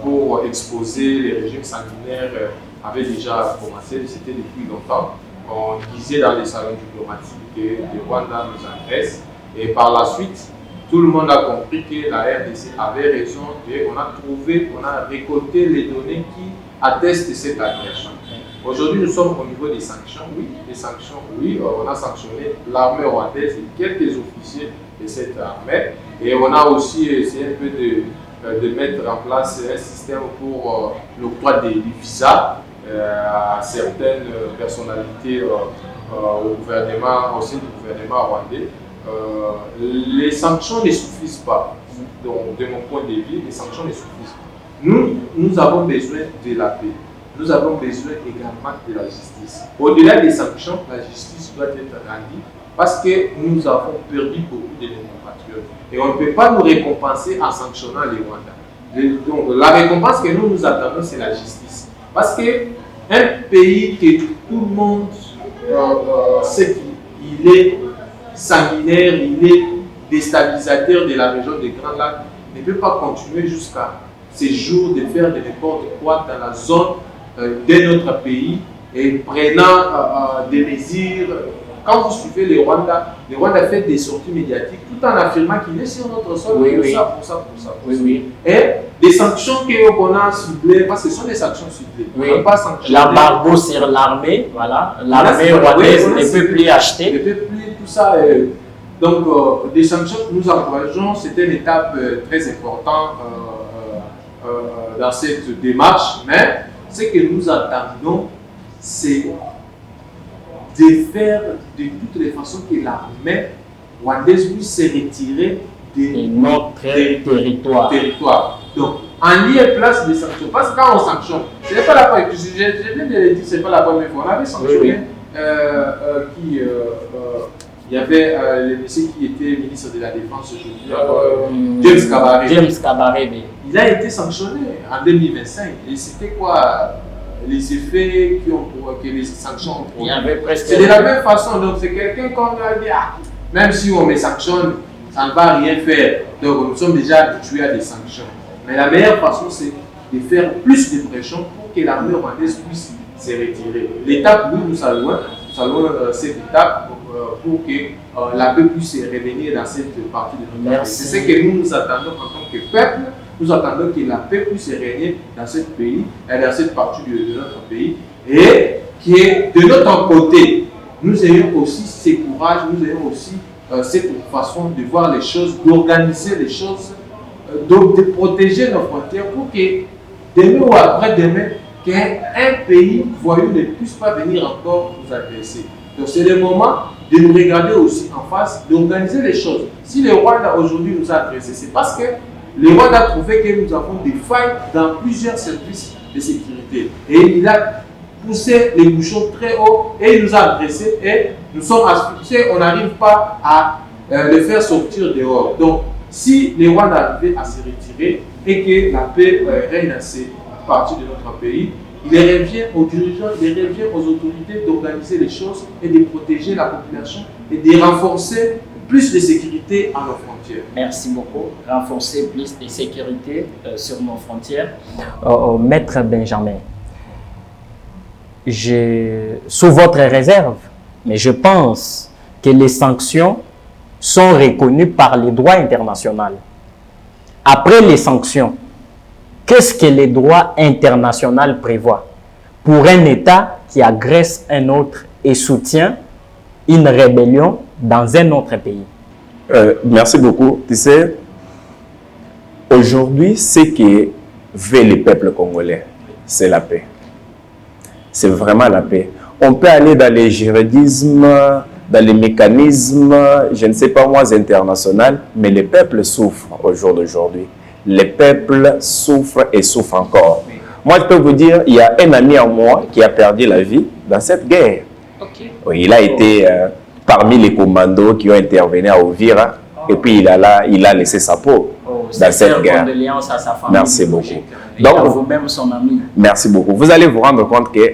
pour exposer les régimes sanguinaires avait déjà commencé, c'était depuis longtemps. On disait dans les salons diplomatiques que le Rwanda nous intéresse. Et par la suite, tout le monde a compris que la RDC avait raison et on a récolté les données qui attestent de cette agression. Aujourd'hui, nous sommes au niveau des sanctions. Oui, les sanctions, oui, on a sanctionné l'armée rwandaise et quelques officiers de cette armée. Et on a aussi essayé un peu de mettre en place un système pour l'octroi des visas à certaines personnalités au gouvernement, au sein du gouvernement rwandais. Les sanctions ne suffisent pas. Donc, de mon point de vue, les sanctions ne suffisent pas. Nous avons besoin de la paix. Nous avons besoin également de la justice. Au-delà des sanctions, la justice doit être rendue parce que nous avons perdu beaucoup de nos compatriotes. Et on ne peut pas nous récompenser en sanctionnant les Rwandais. Donc, la récompense que nous attendons, c'est la justice. Parce qu'un pays que tout le monde sait qu'il est sanguinaire, il est déstabilisateur de la région des Grands Lacs, ne peut pas continuer jusqu'à ces jours de faire de n'importe quoi dans la zone de notre pays et prenant des mesures. Quand vous suivez le Rwanda fait des sorties médiatiques tout en affirmant qu'il est sur notre sol pour ça. Et des sanctions qu'on a ciblées, parce que ce sont des sanctions ciblées. Oui. L'embargo sur l'armée, voilà. L'armée rwandaise ne peut plus acheter. Ne peut plus tout ça. Donc, des sanctions que nous encourageons, c'était une étape très importante dans cette démarche. Mais ce que nous attendons, c'est de faire de toutes les façons que l'armée rwandaise puisse se retirer de notre territoire. Donc, en lieu et place des sanctions. Parce que quand on sanctionne, ce n'est pas la première fois, je viens de le dire, ce n'est pas la première fois. On avait sanctionné il y avait le monsieur qui était ministre de la Défense aujourd'hui, James Kabarebe. James Kabarebe. Il a été sanctionné en 2025. Et c'était quoi les effets que les sanctions ont produit? C'est de la même façon. Donc, c'est quelqu'un qu'on a dit, même si on me sanctionne, ça ne va rien faire. Donc, nous sommes déjà habitués à des sanctions. Mais la meilleure façon, c'est de faire plus de pression pour que l'armée rwandaise puisse se retirer. L'étape, nous saluons cette étape pour que la paix puisse revenir dans cette partie de notre pays. C'est ce que nous attendons en tant que peuple. Nous attendons que la paix puisse régner dans ce pays, dans cette partie de notre pays. Et que de notre côté, nous ayons aussi ce courage, nous ayons aussi cette façon de voir les choses, d'organiser les choses, de protéger nos frontières pour que demain ou après-demain, qu'un pays voyou ne puisse pas venir encore nous agresser. Donc c'est le moment de nous regarder aussi en face, d'organiser les choses. Si le Rwanda aujourd'hui nous a agressés, c'est parce que le Rwanda a trouvé que nous avons des failles dans plusieurs services de sécurité. Et il a poussé les bouchons très haut et il nous a agressés et nous sommes asphyxiés, on n'arrive pas à le faire sortir dehors. Donc si le Rwanda arrivait à se retirer et que la paix règne dans ces parties de notre pays, il revient aux dirigeants, il revient aux autorités d'organiser les choses et de protéger la population et de renforcer plus de sécurité à nos frontières. Merci beaucoup. Renforcer plus de sécurité sur nos frontières. Maître Benjamin, sous votre réserve, mais je pense que les sanctions sont reconnues par les droits internationaux. Après les sanctions, qu'est-ce que les droits internationaux prévoient pour un État qui agresse un autre et soutient une rébellion dans un autre pays? Merci beaucoup. Tu sais, aujourd'hui, ce que veut le peuple congolais, c'est la paix. C'est vraiment la paix. On peut aller dans les juridismes, dans les mécanismes, je ne sais pas moi, internationaux, mais le peuple souffre au jour d'aujourd'hui. Le peuple souffre et souffre encore. Moi, je peux vous dire, il y a un ami à moi qui a perdu la vie dans cette guerre. Okay. Oui, il a été parmi les commandos qui ont intervenu à Ovira, et puis il a laissé sa peau dans cette guerre. À sa famille. Merci beaucoup. Donc, vous-même son ami. Merci beaucoup. Vous allez vous rendre compte que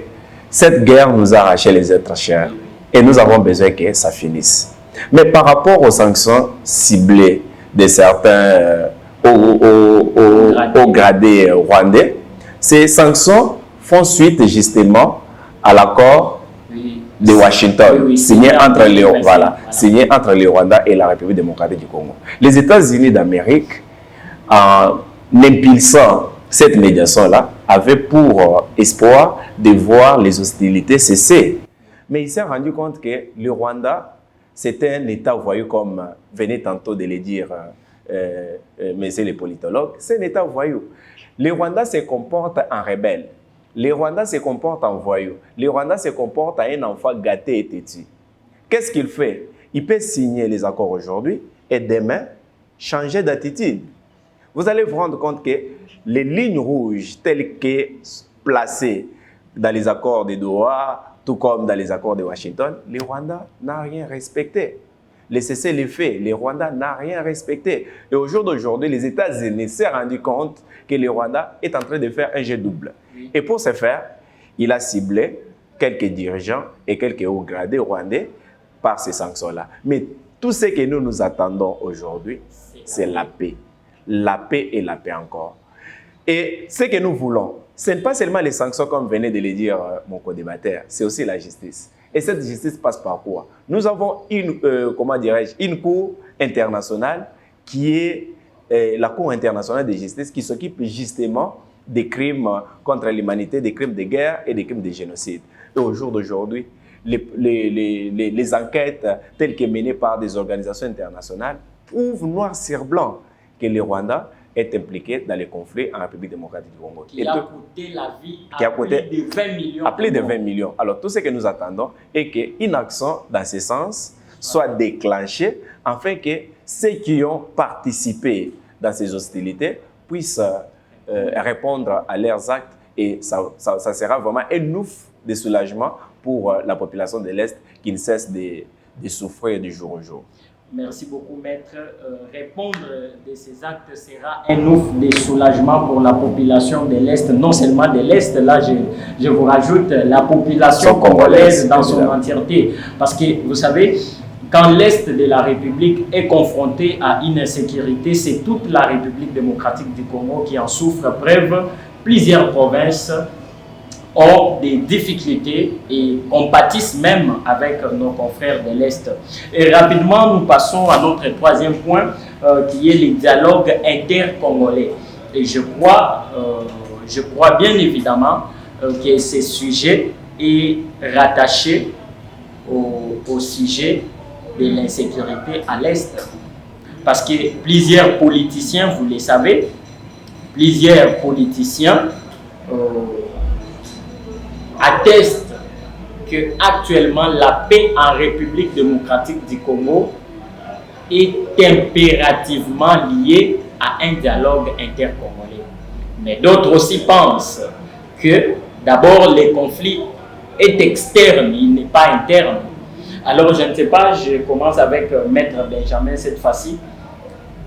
cette guerre nous a arraché les êtres chers et nous avons besoin que ça finisse. Mais par rapport aux sanctions ciblées de certains au gradé rwandais, ces sanctions font suite justement à l'accord de Washington, signé entre le Rwanda et la République démocratique du Congo. Les États-Unis d'Amérique, en impulsant cette médiation-là, avaient pour espoir de voir les hostilités cesser. Mais il s'est rendu compte que le Rwanda, c'était un État voyou, comme venait tantôt de le dire messieurs les politologues, c'est un État voyou. Le Rwanda se comporte en rebelle. Le Rwanda se comporte en voyou. Le Rwanda se comporte en un enfant gâté et têtu. Qu'est-ce qu'il fait? Il peut signer les accords aujourd'hui et demain changer d'attitude. Vous allez vous rendre compte que les lignes rouges telles que placées dans les accords de Doha, tout comme dans les accords de Washington, le Rwanda n'a rien respecté. Les cessez-le-feu, le Rwanda n'a rien respecté. Et au jour d'aujourd'hui, les États-Unis se sont rendus compte que le Rwanda est en train de faire un jeu double. Et pour ce faire, il a ciblé quelques dirigeants et quelques hauts gradés rwandais par ces sanctions-là. Mais tout ce que nous attendons aujourd'hui, c'est la paix. La paix et la paix encore. Et ce que nous voulons, ce n'est pas seulement les sanctions comme venait de le dire mon co-débatteur, c'est aussi la justice. Et cette justice passe par quoi? Nous avons une cour internationale qui est la Cour internationale de justice qui s'occupe justement des crimes contre l'humanité, des crimes de guerre et des crimes de génocide. Et au jour d'aujourd'hui, les enquêtes telles que menées par des organisations internationales prouvent noir sur blanc que le Rwanda est impliqué dans les conflits en République démocratique du Congo. Qui a coûté la vie à plus de 20 millions. À plus de 20 millions. Alors, tout ce que nous attendons est qu'une action dans ce sens soit déclenché afin que ceux qui ont participé dans ces hostilités puissent répondre à leurs actes et ça sera vraiment un ouf de soulagement pour la population de l'Est qui ne cesse de souffrir du jour au jour. Merci beaucoup, maître. Répondre de ces actes sera un ouf de soulagement pour la population de l'Est, non seulement de l'Est, là je vous rajoute la population congolaise dans son entièreté. Parce que vous savez, quand l'Est de la République est confronté à une insécurité, c'est toute la République démocratique du Congo qui en souffre. Preuve, plusieurs provinces ont des difficultés et compatissent même avec nos confrères de l'Est. Et rapidement, nous passons à notre troisième point, qui est le dialogue intercongolais. Et je crois bien évidemment que ce sujet est rattaché au sujet de l'insécurité à l'Est. Parce que plusieurs politiciens, vous le savez, plusieurs politiciens atteste que actuellement la paix en République démocratique du Congo est impérativement liée à un dialogue intercongolais. Mais d'autres aussi pensent que d'abord le conflit est externe, il n'est pas interne. Alors je ne sais pas, je commence avec Maître Benjamin cette fois-ci.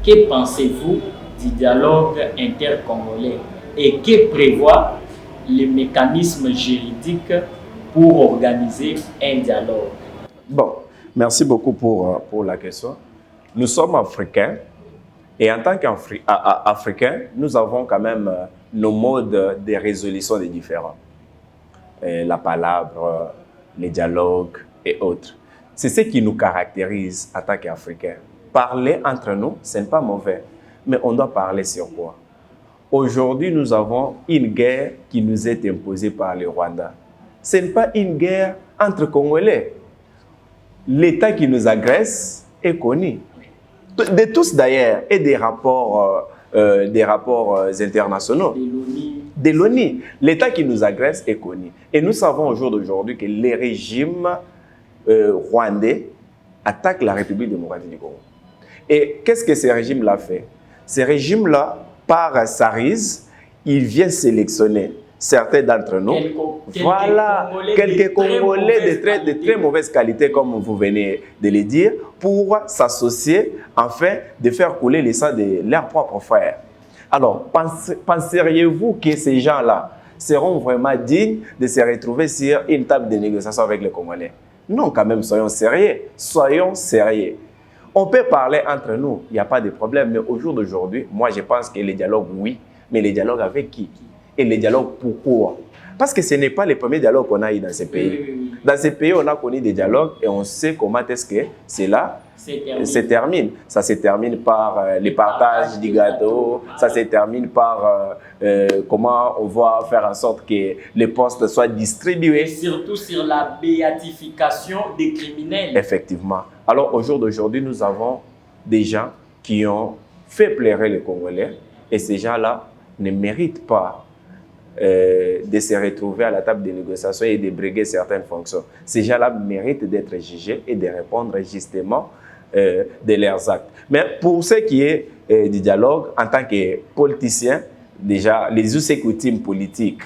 Que pensez-vous du dialogue intercongolais et que prévoit les mécanismes juridiques pour organiser un dialogue? Bon, merci beaucoup pour la question. Nous sommes africains et en tant qu'Africains, nous avons quand même nos modes de résolution des différends. La palabre, les dialogues et autres. C'est ce qui nous caractérise en tant qu'Africains. Parler entre nous, ce n'est pas mauvais, mais on doit parler sur quoi? Aujourd'hui, nous avons une guerre qui nous est imposée par le Rwanda. Ce n'est pas une guerre entre Congolais. L'État qui nous agresse est connu. De tous d'ailleurs, et des rapports internationaux. De l'ONU. L'État qui nous agresse est connu. Et nous savons au jour d'aujourd'hui que les régimes rwandais attaquent la République démocratique du Congo. Et qu'est-ce que ces régimes-là font? Ces régimes-là, par Sarise, il vient sélectionner certains d'entre nous. Quelques Congolais de très mauvaise qualité, comme vous venez de le dire, pour s'associer afin de faire couler le sang de leurs propres frères. Alors, penseriez-vous que ces gens-là seront vraiment dignes de se retrouver sur une table de négociation avec les Congolais? Non, quand même, soyons sérieux. Soyons sérieux. On peut parler entre nous, il n'y a pas de problème, mais au jour d'aujourd'hui, moi je pense que les dialogues, oui, mais les dialogues avec qui? Et les dialogues pourquoi? Parce que ce n'est pas les premiers dialogues qu'on a eu dans ces pays. Dans ces pays, on a connu des dialogues et on sait comment est-ce que cela se termine. Ça se termine par le partage du gâteau, ça se termine par comment on va faire en sorte que les postes soient distribués. Et surtout sur la béatification des criminels. Effectivement. Alors au jour d'aujourd'hui, nous avons des gens qui ont fait pleurer les Congolais et ces gens-là ne méritent pas de se retrouver à la table de négociation et de briguer certaines fonctions. Ces gens-là méritent d'être jugés et de répondre justement de leurs actes. Mais pour ce qui est du dialogue, en tant que politicien, déjà, les us et coutumes politiques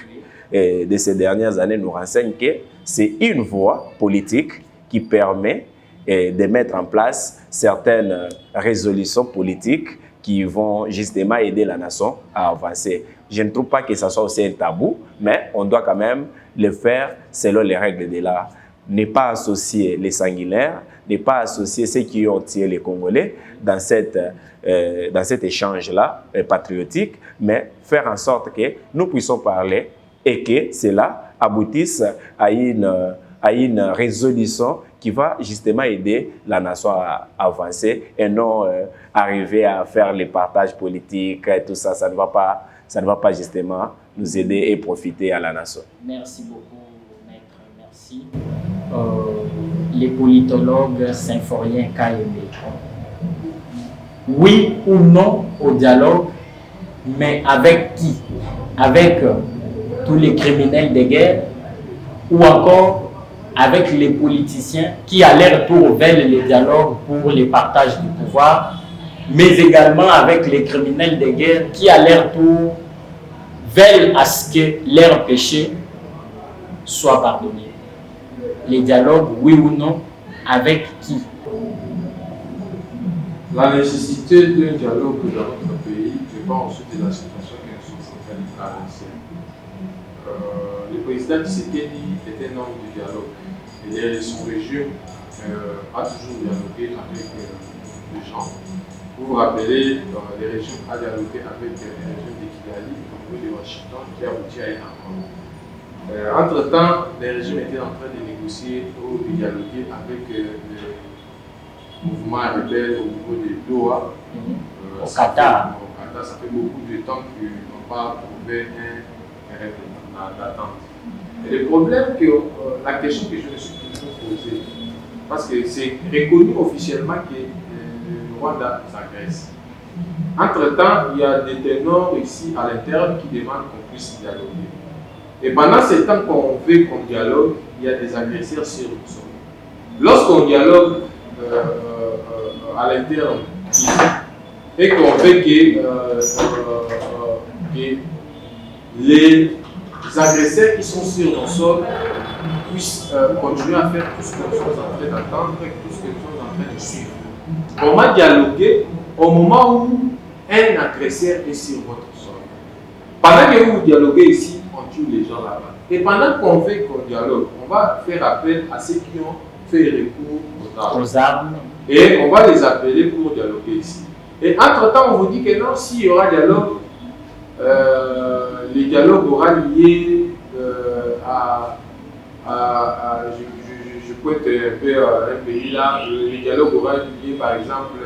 de ces dernières années nous renseignent que c'est une voie politique qui permet de mettre en place certaines résolutions politiques qui vont justement aider la nation à avancer. Je ne trouve pas que ça soit aussi un tabou, mais on doit quand même le faire selon les règles de l'art. Ne pas associer les sanguinaires, ne pas associer ceux qui ont tué les Congolais dans cet échange-là patriotique, mais faire en sorte que nous puissions parler et que cela aboutisse à une résolution qui va justement aider la nation à avancer et non arriver à faire les partages politiques et tout ça. Ça ne va pas justement nous aider et profiter à la nation. Merci beaucoup, maître. Merci. Les politologues Symphorien KMB. Oui ou non au dialogue, mais avec qui? Avec tous les criminels de guerre ou encore avec les politiciens qui à leur tour veulent le dialogue pour le partage du pouvoir, mais également avec les criminels de guerre qui à leur tour veulent à ce que leurs péchés soient pardonnés. Les dialogues, oui ou non, avec qui? La nécessité d'un dialogue dans notre pays dépend ensuite de la situation que nous sommes en train de traverser. Le président Tshisekedi était un homme du dialogue. Et son régime a toujours dialogué avec les gens. Vous vous rappelez, le régime a dialogué avec le régime de Kigali au niveau de Washington qui a abouti à un accord. Entre-temps, le régime était en train de négocier ou de dialoguer avec le mouvement rebelle au niveau de Doha. Au Qatar. Ça fait beaucoup de temps qu'ils n'ont pas trouvé un règlement d'attente. Et le problème, la question que je me suis toujours posée, parce que c'est reconnu officiellement que le Rwanda s'agresse. Entre-temps, il y a des ténors ici à l'interne qui demandent qu'on puisse dialoguer. Et pendant ce temps qu'on veut qu'on dialogue, il y a des agresseurs sur le sol. Lorsqu'on dialogue à l'interne et qu'on veut que les agresseurs qui sont sur le sol puissent continuer à faire tout ce que nous sommes en train d'attendre et tout ce que nous sommes en train de suivre. Comment dialoguer au moment où un agresseur est sur votre sol? Pendant que vous dialoguez ici, on tue les gens là-bas. Et pendant qu'on fait qu'on dialogue, on va faire appel à ceux qui ont fait recours aux armes. Et on va les appeler pour dialoguer ici. Et entre-temps, on vous dit que non, s'il y aura dialogue, le dialogue aura lié je peux être un peu un pays là, le dialogue aura lié par exemple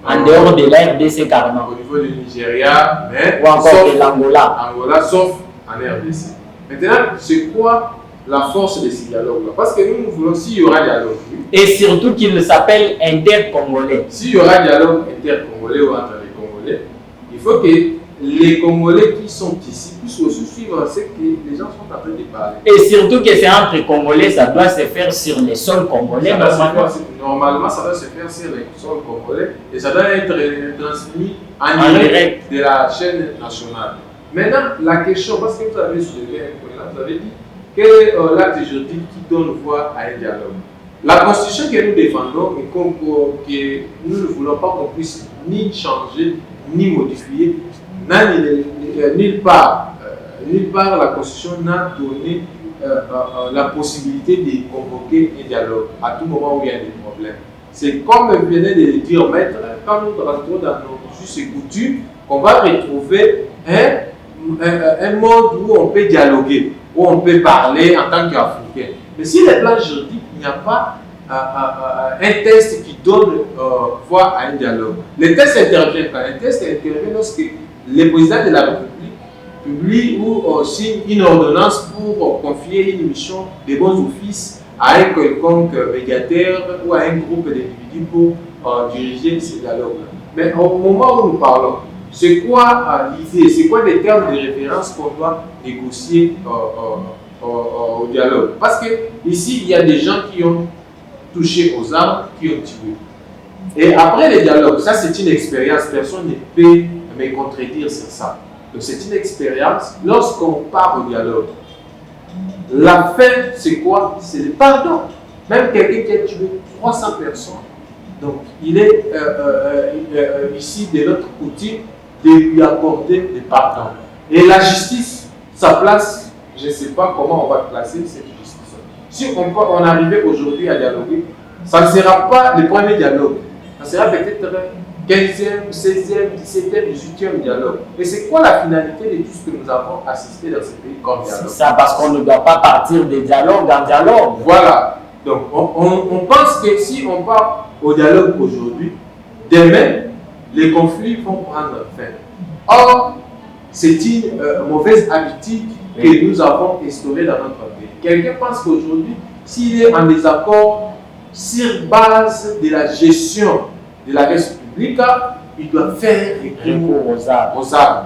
en dehors de la RDC carrément. Au niveau du Nigeria, mais ou encore de l'Angola. Angola, sauf en RDC. Maintenant, c'est quoi la force de ces dialogues-là? Parce que nous voulons, s'il y aura dialogue. Et surtout qu'il s'appelle inter-congolais. S'il y aura dialogue inter-congolais ou entre les Congolais, il faut que les Congolais qui sont ici puissent aussi suivre ce que les gens sont en train de parler. Et surtout que c'est entre Congolais, ça doit se faire sur les sols congolais. Normalement, ça doit se faire sur les sols congolais et ça doit être transmis en direct de la chaîne nationale. Maintenant, la question, parce que vous avez soulevé un point là, vous avez dit quel est l'acte juridique qui donne voix à un dialogue. La constitution que nous défendons et que nous ne voulons pas qu'on puisse ni changer ni modifier, nulle part la constitution n'a donné la possibilité de convoquer un dialogue à tout moment où il y a des problèmes. C'est comme venait de le dire maître, quand nous rentrons dans nos us et coutumes, on va retrouver un monde où on peut dialoguer, où on peut parler en tant qu'Africain. Mais si les plans juridiques, il n'y a pas un test qui donne voix à un dialogue. Les tests interviennent quand? Les tests interviennent lorsque le président de la République publie ou signe une ordonnance pour confier une mission de bons offices à un quelconque médiateur ou à un groupe d'individus pour diriger ces dialogues. Mais au moment où nous parlons, c'est quoi l'idée? C'est quoi les termes de référence qu'on doit négocier au dialogue? Parce que ici, il y a des gens qui ont touché aux armes, qui ont tué. Et après les dialogues, ça c'est une expérience, personne ne peut me contredire sur ça. Donc c'est une expérience, lorsqu'on part au dialogue, la fin c'est quoi? C'est le pardon. Même quelqu'un qui a tué 300 personnes, donc il est ici de notre coutume de lui accorder le pardon. Et la justice, sa place, je ne sais pas comment on va placer cette justice. Si on arrivait aujourd'hui à dialoguer, ça ne sera pas le premier dialogue. Ça sera peut-être 15e, 16e, 17e, 18e dialogue. Et c'est quoi la finalité de tout ce que nous avons assisté dans ce pays comme dialogue? C'est ça, parce qu'on ne doit pas partir des dialogues en dialogue. Voilà. Donc, on pense que si on part au dialogue aujourd'hui, demain, les conflits vont prendre fin. Or, c'est une mauvaise habitude que nous avons instaurée dans notre pays. Quelqu'un pense qu'aujourd'hui, s'il est en désaccord sur base de la gestion de la res publique, il doit faire recours aux armes.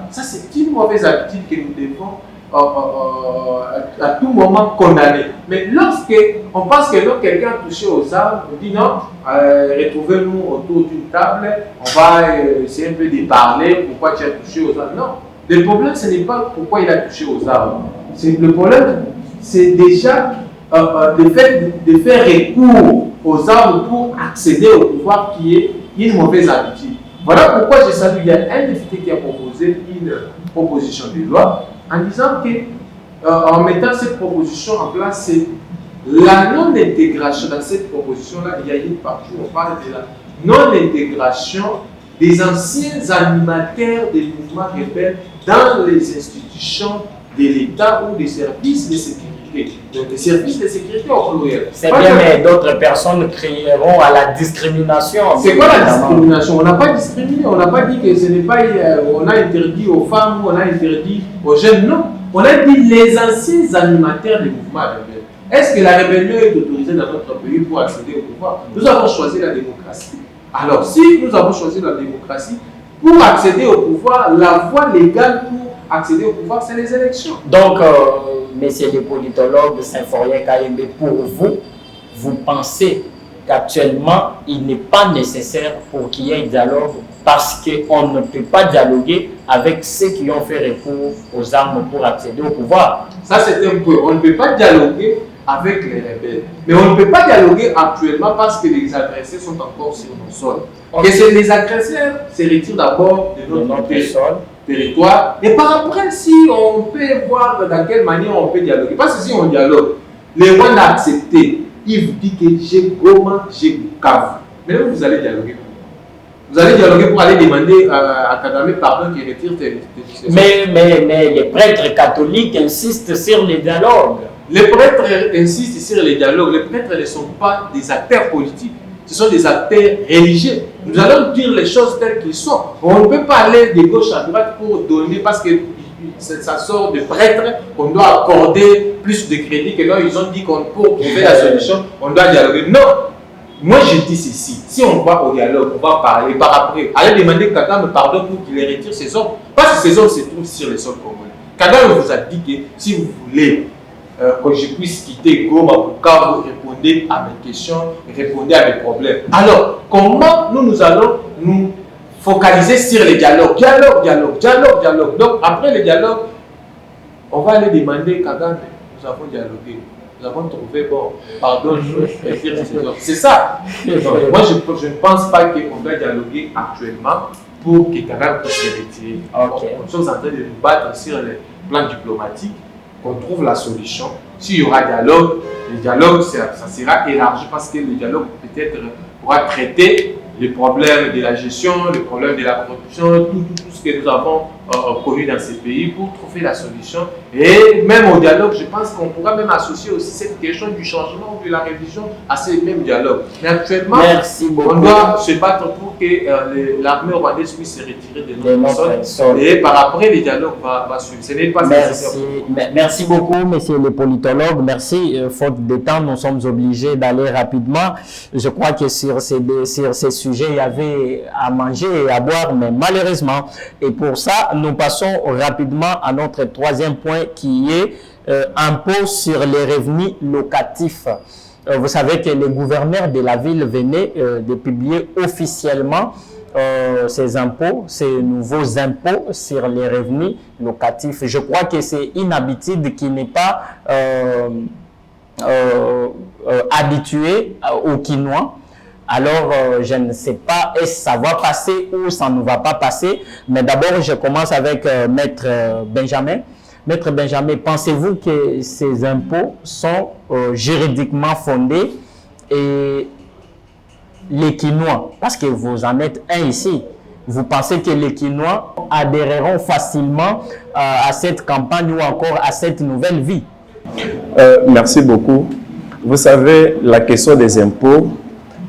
Ça, c'est une mauvaise habitude que nous devons à tout moment condamné. Mais lorsque on pense que quelqu'un a touché aux armes, on dit non, retrouvez-nous autour d'une table, on va essayer un peu de parler, pourquoi tu as touché aux armes. Non, le problème ce n'est pas pourquoi il a touché aux armes. Le problème c'est déjà le fait de faire recours aux armes pour accéder au pouvoir qui est une mauvaise habitude. Voilà pourquoi je salue, il y a un député qui a proposé une proposition de loi en disant que, en mettant cette proposition en place, c'est la non-intégration dans cette proposition-là. Il y a une partie où on parle de la non-intégration des anciens animateurs des mouvements rebelles dans les institutions de l'État ou des services de sécurité. Donc, les services de sécurité au pluriel. C'est bien, mais d'autres personnes crieront à la discrimination. C'est quoi la discrimination? On n'a pas discriminé, on n'a pas dit que ce n'est pas. On a interdit aux femmes, on a interdit aux jeunes. Non, on a dit les anciens animateurs des mouvements rebelles. Est-ce que la rébellion est autorisée dans notre pays pour accéder au pouvoir? Nous avons choisi la démocratie. Alors, si nous avons choisi la démocratie, pour accéder au pouvoir, la voie légale pour accéder au pouvoir, c'est les élections. Donc, messieurs les politologues, Symphorien Kayembe, pour vous, vous pensez qu'actuellement, il n'est pas nécessaire pour qu'il y ait un dialogue parce qu'on ne peut pas dialoguer avec ceux qui ont fait recours aux armes pour accéder au pouvoir. Ça, c'est un peu. On ne peut pas dialoguer avec les rebelles. Mais on ne peut pas dialoguer actuellement parce que les agressés sont encore sur nos sols. Okay. Et les agresseurs se retirent d'abord de notre territoire. Et par après, si on peut voir dans quelle manière on peut dialoguer. Parce que si on dialogue, les Rwandais a accepté. Il vous dit que j'ai Goma, j'ai Bukavu. Mais là, vous allez dialoguer. Vous allez dialoguer pour aller demander à Kagame pardon qui retire tes mais les prêtres catholiques insistent sur les dialogues. Les prêtres insistent sur les dialogues. Les prêtres ne sont pas des acteurs politiques. Ce sont des acteurs religieux. Nous allons dire les choses telles qu'elles sont. On ne peut pas aller de gauche à droite pour donner, parce que ça sort de prêtres, qu'on doit accorder plus de crédit que là, ils ont dit qu'on pour trouver la solution, on doit dialoguer. Non! Moi, je dis ceci. Si on va au dialogue, on va parler. Par après, allez demander Kagame pardon pour qu'il retire ses hommes. Parce que ces hommes se trouvent sur les sols congolais. Kagame vous a dit que si vous voulez que je puisse quitter Goma, Bukavu, répondez à mes questions, répondez à mes problèmes. Alors, comment nous allons nous focaliser sur les dialogues? Dialogue. Donc, après le dialogue, on va aller demander Kagame, nous avons dialogué. Nous avons trouvé, bon, pardon, c'est ça. Donc, moi, je ne pense pas qu'on doit dialoguer actuellement pour que Kagame puisse se retirer. Okay. Nous sommes en train de nous battre sur le plan diplomatique, qu'on trouve la solution. S'il y aura dialogue, le dialogue, ça sera élargi parce que le dialogue peut-être pourra traiter les problèmes de la gestion, les problèmes de la corruption, tout ce que nous avons connu dans ces pays pour trouver la solution. Et même au dialogue, je pense qu'on pourra même associer aussi cette question du changement ou de la révision à ces mêmes dialogues. Mais actuellement, on doit se battre pour que l'armée rwandaise puisse se retirer de notre sol. Et par après, le dialogue va suivre. Ce n'est pas nécessaire. Merci beaucoup, messieurs les politologues. Merci. Faute de temps, nous sommes obligés d'aller rapidement. Je crois que sur ces sujets, il y avait à manger et à boire, mais malheureusement. Et pour ça, nous passons rapidement à notre troisième point qui est impôt sur les revenus locatifs. Vous savez que le gouverneur de la ville venait de publier officiellement ces impôts, ces nouveaux impôts sur les revenus locatifs. Je crois que c'est une habitude qui n'est pas habituée aux Quinois. Alors, je ne sais pas, est-ce que ça va passer ou ça ne va pas passer. Mais d'abord, je commence avec Maître Benjamin. Maître Benjamin, pensez-vous que ces impôts sont juridiquement fondés? Et les Quinois, parce que vous en êtes un ici, vous pensez que les Quinois adhéreront facilement à cette campagne ou encore à cette nouvelle vie? Merci beaucoup. Vous savez, la question des impôts,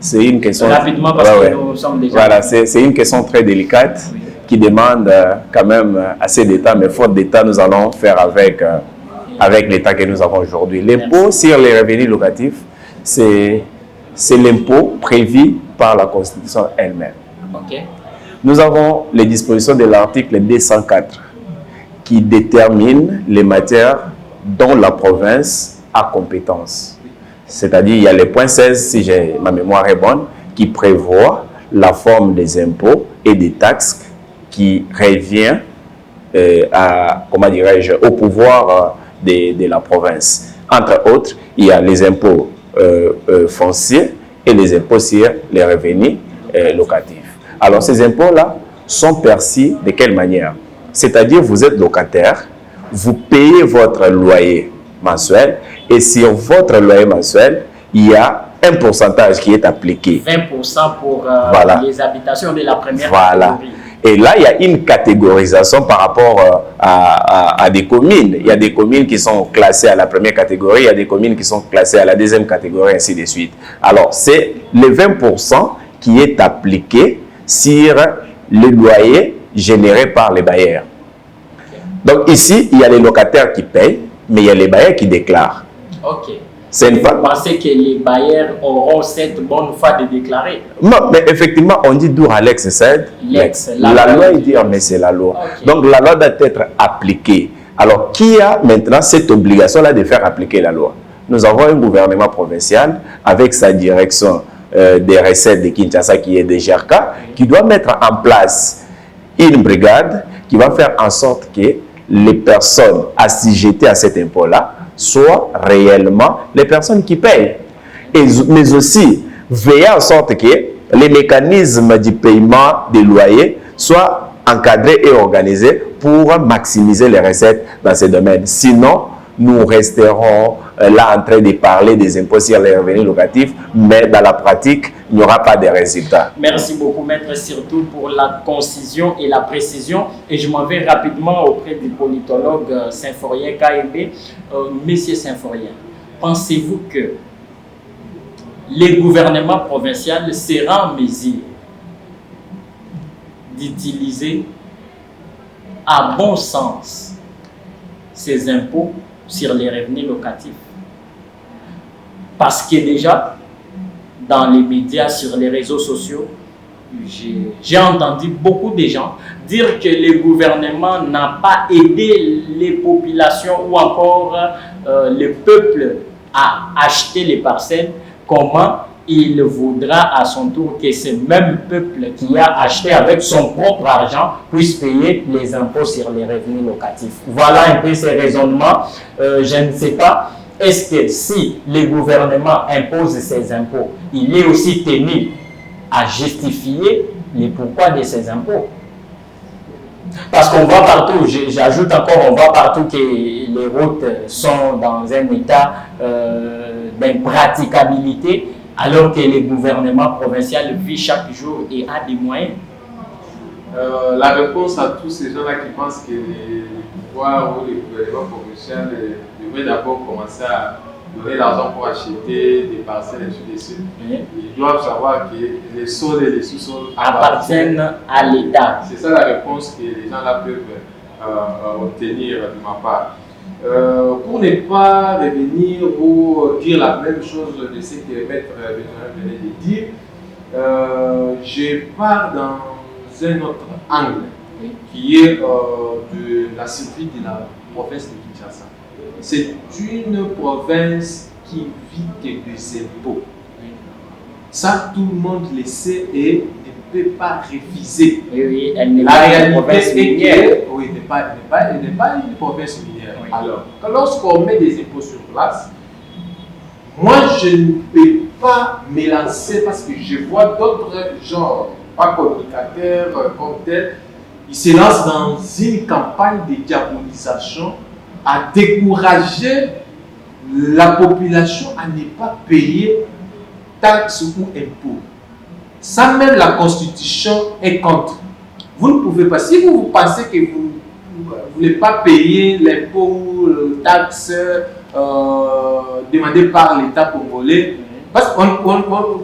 c'est une question... Rapidement, parce que nous sommes déjà... Voilà, c'est une question très délicate qui demande quand même assez d'État, mais faute d'État, nous allons faire avec l'État que nous avons aujourd'hui. L'impôt sur les revenus locatifs, c'est l'impôt prévu par la Constitution elle-même. Okay. Nous avons les dispositions de l'article 204 qui détermine les matières dont la province a compétence. C'est-à-dire, il y a le point 16, si ma mémoire est bonne, qui prévoit la forme des impôts et des taxes qui revient comment dirais-je, au pouvoir de la province. Entre autres, il y a les impôts fonciers et les impôts sur les revenus locatifs. Alors, ces impôts-là sont perçus de quelle manière? C'est-à-dire, vous êtes locataire, vous payez votre loyer mensuel et sur votre loyer mensuel, il y a un pourcentage qui est appliqué. 20% pour voilà. Les habitations de la première voilà. catégorie. Et là, il y a une catégorisation par rapport à des communes. Il y a des communes qui sont classées à la première catégorie, il y a des communes qui sont classées à la deuxième catégorie, ainsi de suite. Alors, c'est le 20% qui est appliqué sur le loyer généré par les bailleurs. Donc ici, il y a les locataires qui payent, mais il y a les bailleurs qui déclarent. Ok. Vous pensez que les bailleurs auront cette bonne foi de déclarer? Non, mais effectivement, on dit d'où Alex cède. La loi est dire, mais c'est la loi. Okay. Donc la loi doit être appliquée. Alors, qui a maintenant cette obligation-là de faire appliquer la loi? Nous avons un gouvernement provincial avec sa direction des recettes de Kinshasa qui est de GERCA, qui doit mettre en place une brigade qui va faire en sorte que les personnes assujetties à cet impôt-là soient réellement les personnes qui payent. Mais aussi, veiller en sorte que les mécanismes du paiement des loyers soient encadrés et organisés pour maximiser les recettes dans ces domaines. Sinon, nous resterons là en train de parler des impôts sur les revenus locatifs, mais dans la pratique, il n'y aura pas de résultats. Merci beaucoup, Maître, surtout pour la concision et la précision. Et je m'en vais rapidement auprès du politologue Symphorien KMB. Monsieur Symphorien, pensez-vous que les gouvernements provinciaux seront en mesure d'utiliser à bon sens ces impôts sur les revenus locatifs? Parce que déjà, dans les médias, sur les réseaux sociaux, j'ai entendu beaucoup de gens dire que le gouvernement n'a pas aidé les populations ou encore le peuple à acheter les parcelles. Comment il voudra à son tour que ce même peuple qui a acheté avec son propre argent puisse payer les impôts sur les revenus locatifs? Voilà un peu ces raisonnements. Je ne sais pas. Est-ce que si le gouvernement impose ces impôts, il est aussi tenu à justifier les pourquoi de ces impôts? Parce qu'on voit partout, j'ajoute encore, on voit partout que les routes sont dans un état d'impraticabilité, alors que le gouvernement provincial vit chaque jour et a des moyens. La réponse à tous ces gens-là qui pensent que les pouvoirs ou les gouvernements provinciaux devraient d'abord commencer à donner l'argent pour acheter des parcelles et ainsi de suite. Ils doivent savoir que les sols et les sous-sols appartiennent à l'État. C'est ça la réponse que les gens-là peuvent obtenir de ma part. Pour ne pas revenir ou dire la même chose de ce que Maître venait de dire, je pars dans un autre angle qui est de la survie de la province de Kinshasa. C'est une province qui vit que des impôts. Ça, tout le monde le sait et ne peut pas refuser. Oui, elle n'est la pas réalité une province minière. Oui, elle n'est pas une province minière. Oui. Alors, lorsqu'on met des impôts sur place, moi, je ne peux pas me lancer parce que je vois d'autres gens, pas communicateurs comme tels, ils se lancent dans une campagne de diabolisation à décourager la population à ne pas payer taxes ou impôts. Ça même la Constitution est contre. Vous ne pouvez pas, si vous pensez que vous ne voulez pas payer l'impôt ou taxes demandées par l'État congolais, parce que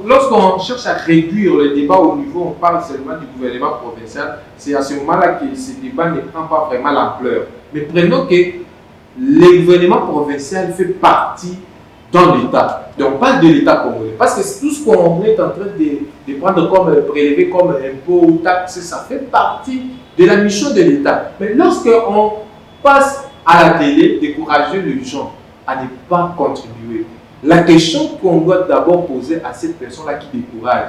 lorsqu'on cherche à réduire le débat au niveau, on parle seulement du gouvernement provincial, c'est à ce moment-là que ce débat ne prend pas vraiment l'ampleur. Mais prenons que le gouvernement provincial fait partie dans l'État. Donc on parle de l'État congolais. Parce que tout ce qu'on est en train de prendre comme prélevé comme impôt ou taxe, ça fait partie de la mission de l'État. Mais lorsqu'on passe à la télé, décourager les gens à ne pas contribuer. La question qu'on doit d'abord poser à cette personne-là qui décourage,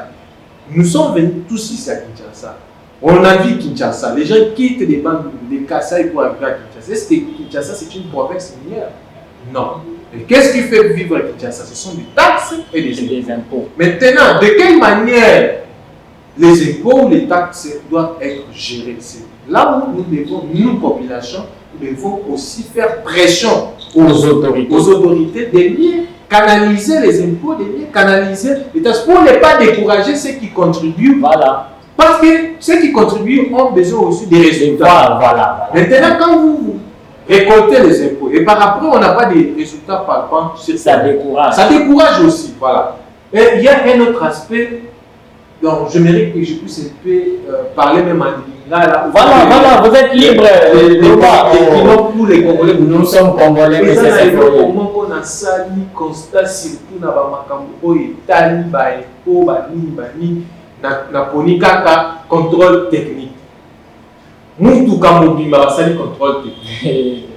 nous sommes venus tous ici à Kinshasa. On a vu Kinshasa. Les gens quittent les bandes de Kassai pour arriver à Kinshasa. Est-ce que Kinshasa, c'est une province minière? Non. Et qu'est-ce qui fait vivre à Kinshasa? Ce sont des taxes et des impôts. Maintenant, de quelle manière les impôts ou les taxes doivent être gérés? C'est là où nous devons, nous, population, nous devons aussi faire pression aux autorités de mieux canaliser les impôts, de mieux canaliser les taxes pour ne pas décourager ceux qui contribuent. Voilà. Parce que ceux qui contribuent ont besoin aussi des résultats. Voilà. Maintenant, quand vous récoltez les impôts et par après on n'a pas de résultats palpants, ça décourage. Ça décourage aussi. Voilà. Et il y a un autre aspect dont je mérite que je puisse un peu parler même en lingala. Voilà, vous êtes libre. Pour les Congolais, nous sommes Congolais, mais c'est ça. Comment on a sali constat surtout na ba makambo oyo etali ba impôt bani na poni kaka contrôle technique. Mutuka mobimba basali contrôle technique.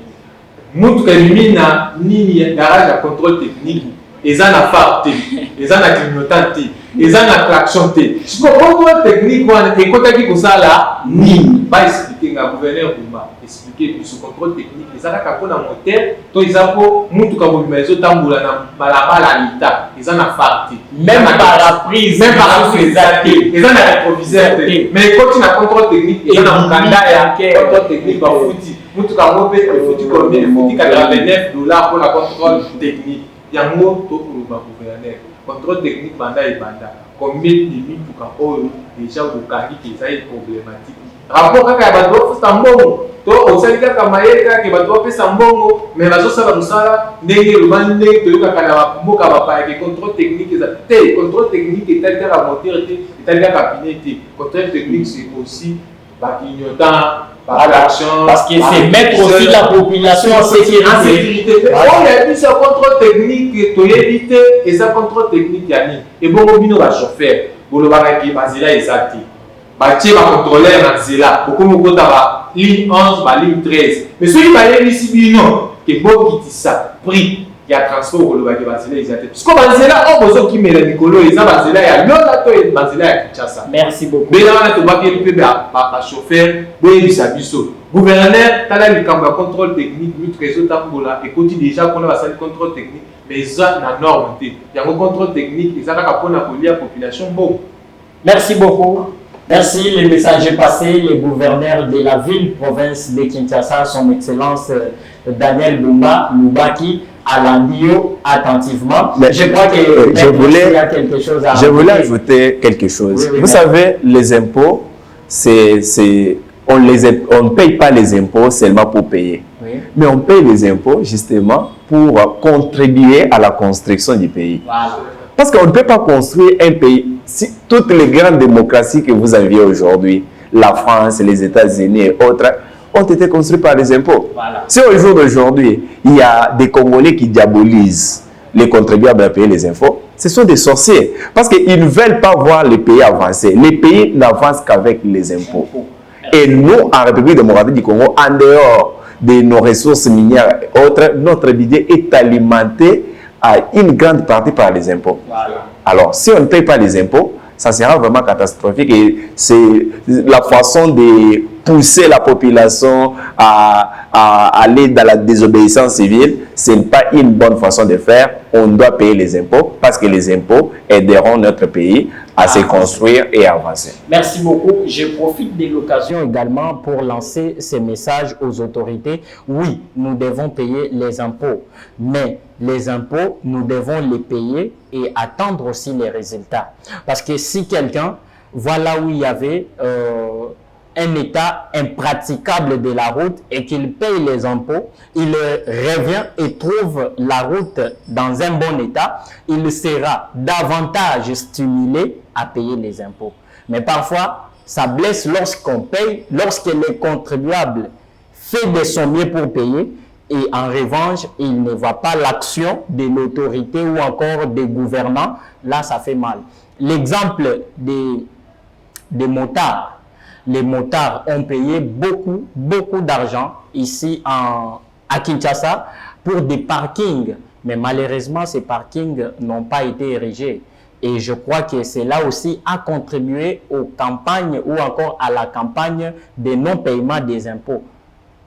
Mutuka elimi na nini garage à contrôle technique. Eza na phare te, eza na clignotant te, eza na klaxon te. Si contrôle technique wana ekotaki kosala nini ba expliquer nga gouverneur Bumba expliquer que ce contrôle technique eza kaka pona moteur to eza po mutuka mobimba ezotambola na balabala lita eza na phare te. Même paraprise eza te, eza na rétroviseur te. Mais ekoti na contrôle technique eza na mokanda ya contrôle technique bafuti mutuka mobe efuti combien efuti $89 pour la contrôle technique. Yango to kuluba gouverneur contrôle technique banda et banda combien de mituka oyo déjà okaki eza problématique rapport kaka ya bato bafuta mbongo to osali kaka mayele kaka bato bapesa mbongo mais bazosala mosala ndenge elobani ndenge toyokaka na mboka bapayaki contrôle technique eza te contrôle technique etali kaka moteur te etali kaka pine te contrôle technique c'est aussi baclignotant. Parce que c'est mettre aussi la population en sécurité. On a dit ce contrôle technique, tu éviter et ça contrôle technique yani. Et bon, on va chauffeur, bon le baraki basila exact. Bâti va contrôler en zela. Beaucoup de ba ligne 11, ba ligne 13. Mais celui qui va ici bino, que bon qui dit ça, prix. Il y a transport au Lobaki Basila exact. Parce que Basila on besoin qui met les Nicolo et ça Basila ya l'autre to et Basila ya Kinshasa. Merci beaucoup. Mais là on a tout baqué le PB à chauffeur, boye bisabiso. Gouverneur, t'as là le camp contrôle technique, but réseau tambola et continue déjà qu'on a passé contrôle technique, mais ça na norme té. Il y a un contrôle technique et ça n'a pas pour la population bon. Merci beaucoup. Merci, le message est passé. Le gouverneur de la ville, province de Kinshasa, son excellence Daniel Bumba Lubaki, a l'endio attentivement. Mais je crois que il y a quelque chose à je voulais ajouter quelque chose. Oui, vous savez, les impôts, on ne paye pas les impôts seulement pour payer. Oui. Mais on paye les impôts justement pour contribuer à la construction du pays. Voilà. Parce qu'on ne peut pas construire un pays. Si toutes les grandes démocraties que vous aviez aujourd'hui, la France, les États-Unis et autres, ont été construites par les impôts. Voilà. Si au jour d'aujourd'hui, il y a des Congolais qui diabolisent les contribuables à payer les impôts, ce sont des sorciers. Parce qu'ils ne veulent pas voir les pays avancer. Les pays n'avancent qu'avec les impôts. Et nous, en République démocratique du Congo, en dehors de nos ressources minières et autres, notre budget est alimenté à une grande partie par les impôts. Voilà. Alors, si on ne paye pas les impôts, ça sera vraiment catastrophique et c'est la façon de pousser la population à aller dans la désobéissance civile. Ce n'est pas une bonne façon de faire. On doit payer les impôts parce que les impôts aideront notre pays à se construire et à avancer. Merci beaucoup. Je profite de l'occasion également pour lancer ce message aux autorités. Oui, nous devons payer les impôts, mais les impôts, nous devons les payer et attendre aussi les résultats. Parce que si quelqu'un, voilà où il y avait un état impraticable de la route et qu'il paye les impôts, il revient et trouve la route dans un bon état, il sera davantage stimulé à payer les impôts. Mais parfois, ça blesse lorsqu'on paye, lorsque le contribuable fait de son mieux pour payer et en revanche, il ne voit pas l'action de l'autorité ou encore des gouvernants, là ça fait mal. L'exemple des motards, Les motards ont payé beaucoup d'argent ici à Kinshasa pour des parkings. Mais malheureusement, ces parkings n'ont pas été érigés. Et je crois que cela aussi a contribué aux campagnes ou encore à la campagne de non-paiement des impôts.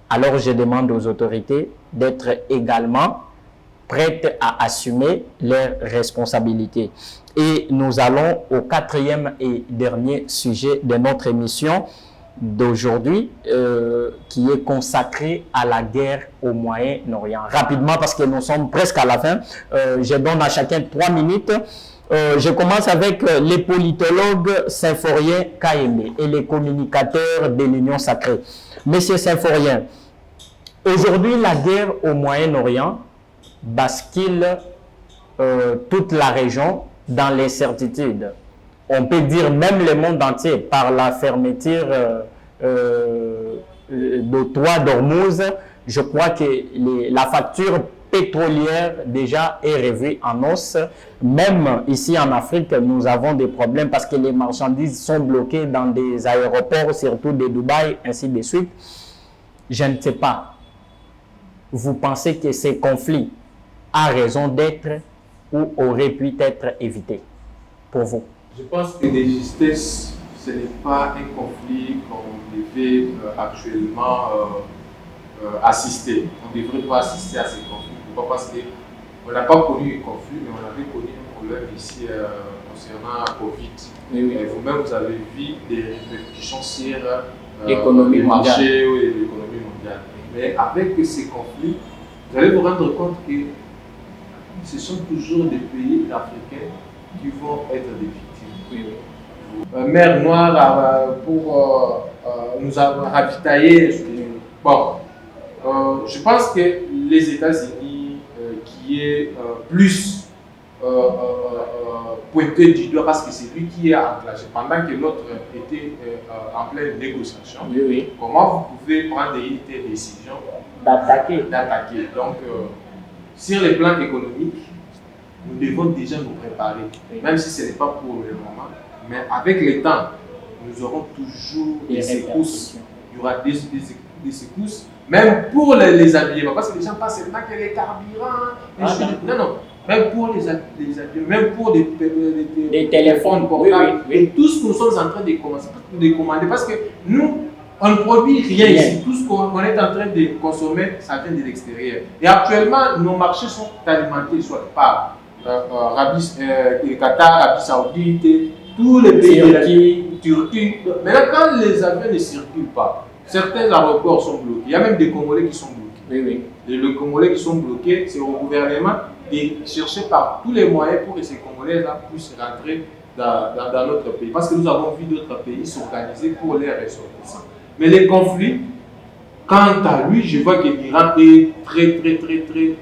Alors, je demande aux autorités d'être également prêtes à assumer leurs responsabilités. Et nous allons au quatrième et dernier sujet de notre émission d'aujourd'hui, qui est consacré à la guerre au Moyen-Orient. Rapidement, parce que nous sommes presque à la fin, je donne à chacun 3 minutes. Je commence avec les politologues Symphorien Kayembe et les communicateurs de l'Union sacrée. Monsieur Symphorien, aujourd'hui, la guerre au Moyen-Orient bascule toute la région dans l'incertitude. On peut dire même le monde entier par la fermeture de toit d'Ormuz. Je crois que la facture pétrolière déjà est revue en os. Même ici en Afrique, nous avons des problèmes parce que les marchandises sont bloquées dans des aéroports, surtout de Dubaï, ainsi de suite. Je ne sais pas. Vous pensez que ces conflits a raison d'être ou aurait pu être évité pour vous? Je pense que de justesse, ce n'est pas un conflit qu'on devait actuellement assister. On ne devrait pas assister à ces conflits. Pourquoi? Parce qu'on n'a pas connu un conflit, mais on avait connu un problème ici concernant la Covid. Oui. Et vous-même, vous avez vu des répercussions sur l'économie le mondiale. marché et l'économie mondiale. Mais avec ces conflits, vous allez vous rendre compte que ce sont toujours des pays africains qui vont être des victimes. Oui. Mer Noire pour nous avoir ravitaillé. Bon, je pense que les États-Unis, qui est plus pointé du doigt parce que c'est lui qui a enclenché, pendant que l'autre était en pleine négociation. Oui. Comment vous pouvez prendre une telle décision D'attaquer. Donc, sur le plan économique, nous devons déjà nous préparer, même si ce n'est pas pour le moment, mais avec le temps, nous aurons toujours des secousses. Il y aura des secousses, même pour les habillements, parce que les gens pensent seulement que les carburants, non, même pour les habillements, même pour des téléphones portables, et tout ce que nous sommes en train de commander, parce que nous, on ne produit rien ici. Tout ce qu'on est en train de consommer, ça vient de l'extérieur. Et actuellement, nos marchés sont alimentés soit par le Qatar, Arabie Saoudite, tous les pays de la Turquie. Maintenant, quand les avions ne circulent pas, certains aéroports sont bloqués. Il y a même des Congolais qui sont bloqués. Oui. Et les Congolais qui sont bloqués, c'est au gouvernement de chercher par tous les moyens pour que ces Congolais-là puissent rentrer dans notre pays. Parce que nous avons vu d'autres pays s'organiser pour les ressortissants. Mais les conflits, quant à lui, je vois que l'Iran est très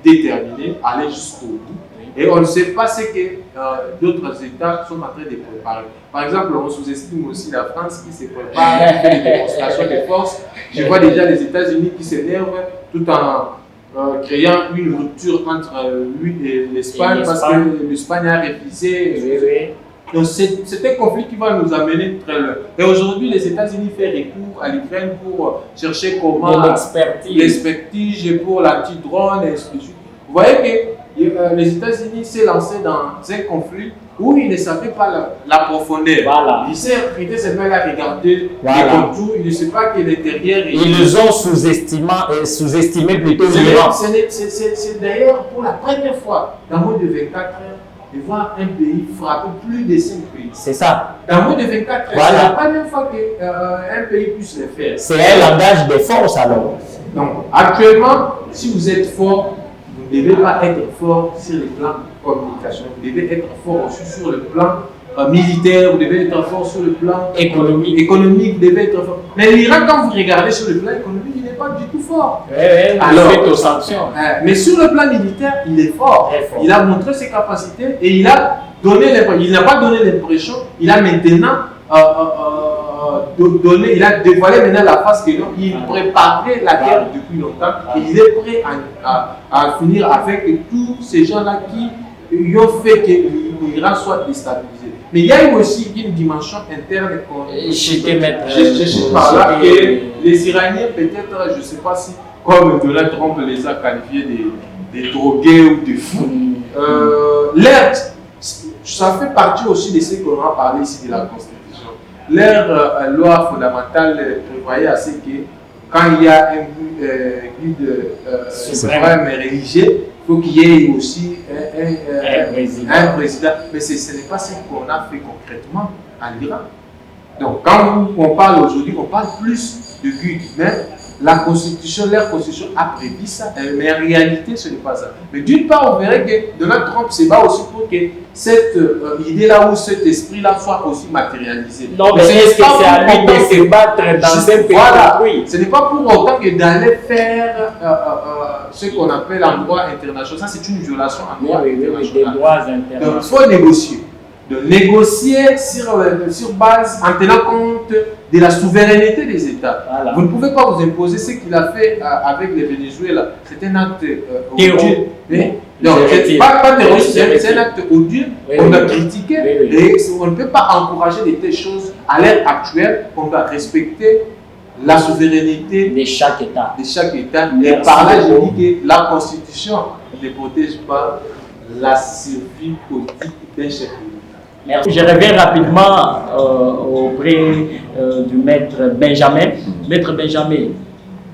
déterminé à aller jusqu'au bout. Et on ne sait pas ce que d'autres États sont en train de préparer. Par exemple, on sous-estime aussi la France qui se prépare à faire des démonstrations de force. Je vois déjà les États-Unis qui s'énervent tout en créant une rupture entre lui et l'Espagne parce que l'Espagne a refusé. Donc c'est un conflit qui va nous amener très loin. Et aujourd'hui, les États-Unis font recours à l'Ukraine pour chercher comment l'expertise pour l'anti-drone et ainsi de suite. Vous voyez que les États-Unis s'est lancé dans un conflit où ils ne savaient pas la profondeur. Voilà. Ils s'est prêté seulement à regarder les contours, ils ne savent pas que l'intérieur est... Ils les ont sous-estimé plutôt l'Iran. C'est d'ailleurs pour la première fois dans moins de 24 heures de voir un pays frapper plus de 5 pays. C'est ça. Dans moins de 24 heures, voilà. C'est la première fois qu'un pays puisse le faire. C'est un langage de force alors. Donc actuellement, si vous êtes fort, vous ne devez pas être fort sur le plan communication, vous devez être fort aussi sur le plan militaire, vous devez être fort sur le plan économique, vous devez être fort. Mais l'Iran, quand vous regardez sur le plan économique, il n'est pas du tout fort. Alors, aux sanctions. Mais sur le plan militaire, il est fort. Il a montré ses capacités et il a donné l'impression, il n'a pas donné l'impression, il a maintenant il a dévoilé maintenant la face que il préparait la guerre depuis longtemps et il est prêt à finir avec tous ces gens-là qui ils ont fait que l'Iran soit déstabilisé. Mais il y a eu aussi une dimension interne je sais par là que les Iraniens, peut-être, je ne sais pas si, comme Donald Trump les a qualifiés des drogués ou des fous, ça fait partie aussi de ce qu'on a parlé ici de la Constitution. Leur loi fondamentale prévoyait assez que quand il y a un guide suprême religieux, il faut qu'il y ait aussi un président. Mais ce n'est pas ce qu'on a fait concrètement en Iran. Donc quand on parle aujourd'hui, on parle plus de guide. Mais leur constitution a prévu ça, mais en réalité, ce n'est pas ça. Mais d'une part, on verrait que Donald Trump se bat aussi pour que cette idée-là ou cet esprit-là soit aussi matérialisé. Non, mais est-ce que c'est à lui de se battre dans un pays? Voilà, oui. Ce n'est pas pour autant que d'aller faire ce qu'on appelle en droit international. Ça, c'est une violation en droit international. Des droits internationaux. Donc, il faut négocier. De négocier sur base, en tenant compte de la souveraineté des États. Voilà. Vous ne pouvez pas vous imposer ce qu'il a fait avec le Venezuela. C'est un acte odieux. Non, pas terroriste, c'est un acte odieux qu'on a critiqué. Et on ne peut pas encourager de telles choses à l'ère actuelle. On doit respecter la souveraineté de chaque État. Et par là, je dis que la Constitution ne protège pas la survie politique d'un chef d'État. Merci. Je reviens rapidement auprès du maître Benjamin. Maître Benjamin,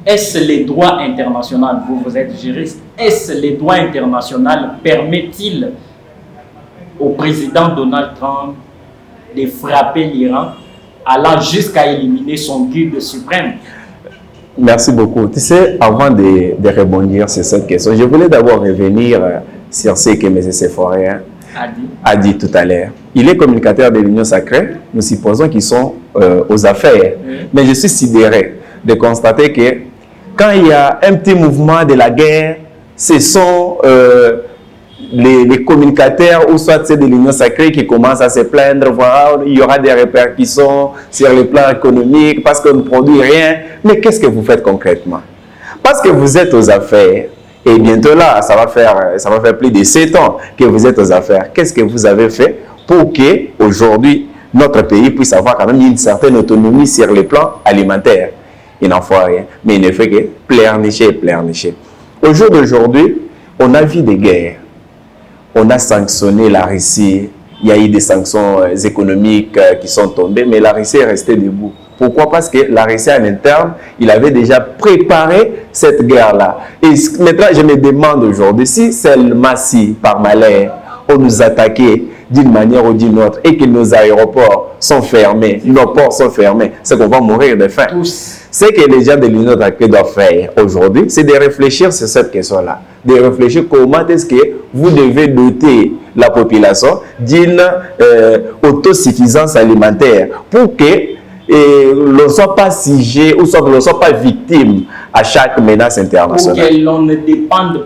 est-ce les droits internationaux, vous êtes juriste, est-ce les droits internationaux permettent-ils au président Donald Trump de frapper l'Iran allant jusqu'à éliminer son guide suprême? Merci beaucoup. Tu sais, avant de rebondir sur cette question, je voulais d'abord revenir sur ce que M. Seforé a dit tout à l'heure. Il est communicateur de l'Union sacrée. Nous supposons qu'ils sont aux affaires. Mais je suis sidéré de constater que quand il y a un petit mouvement de la guerre, ce sont les communicateurs ou soit ceux de l'Union sacrée qui commencent à se plaindre, voilà, il y aura des répercussions sur le plan économique parce qu'on ne produit rien. Mais qu'est-ce que vous faites concrètement? Parce que vous êtes aux affaires. Et bientôt là, ça va faire plus de 7 ans que vous êtes aux affaires. Qu'est-ce que vous avez fait pour que aujourd'hui notre pays puisse avoir quand même une certaine autonomie sur le plan alimentaire? Il n'en faut rien, mais il ne fait que pleurnicher. Au jour d'aujourd'hui, on a vu des guerres. On a sanctionné la Russie. Il y a eu des sanctions économiques qui sont tombées, mais la Russie est restée debout. Pourquoi? Parce que la Russie en interne, il avait déjà préparé cette guerre-là. Et maintenant, je me demande aujourd'hui, si seulement si, par malheur, on nous attaquait d'une manière ou d'une autre et que nos aéroports sont fermés, nos ports sont fermés, c'est qu'on va mourir de faim. Ce que les gens de l'Union sacrée doivent faire aujourd'hui, c'est de réfléchir sur cette question-là. De réfléchir comment est-ce que vous devez doter la population d'une autosuffisance alimentaire pour que l'on ne soit pas siégé ou soit que l'on ne soit pas victime à chaque menace internationale. Pour que l'on ne dépende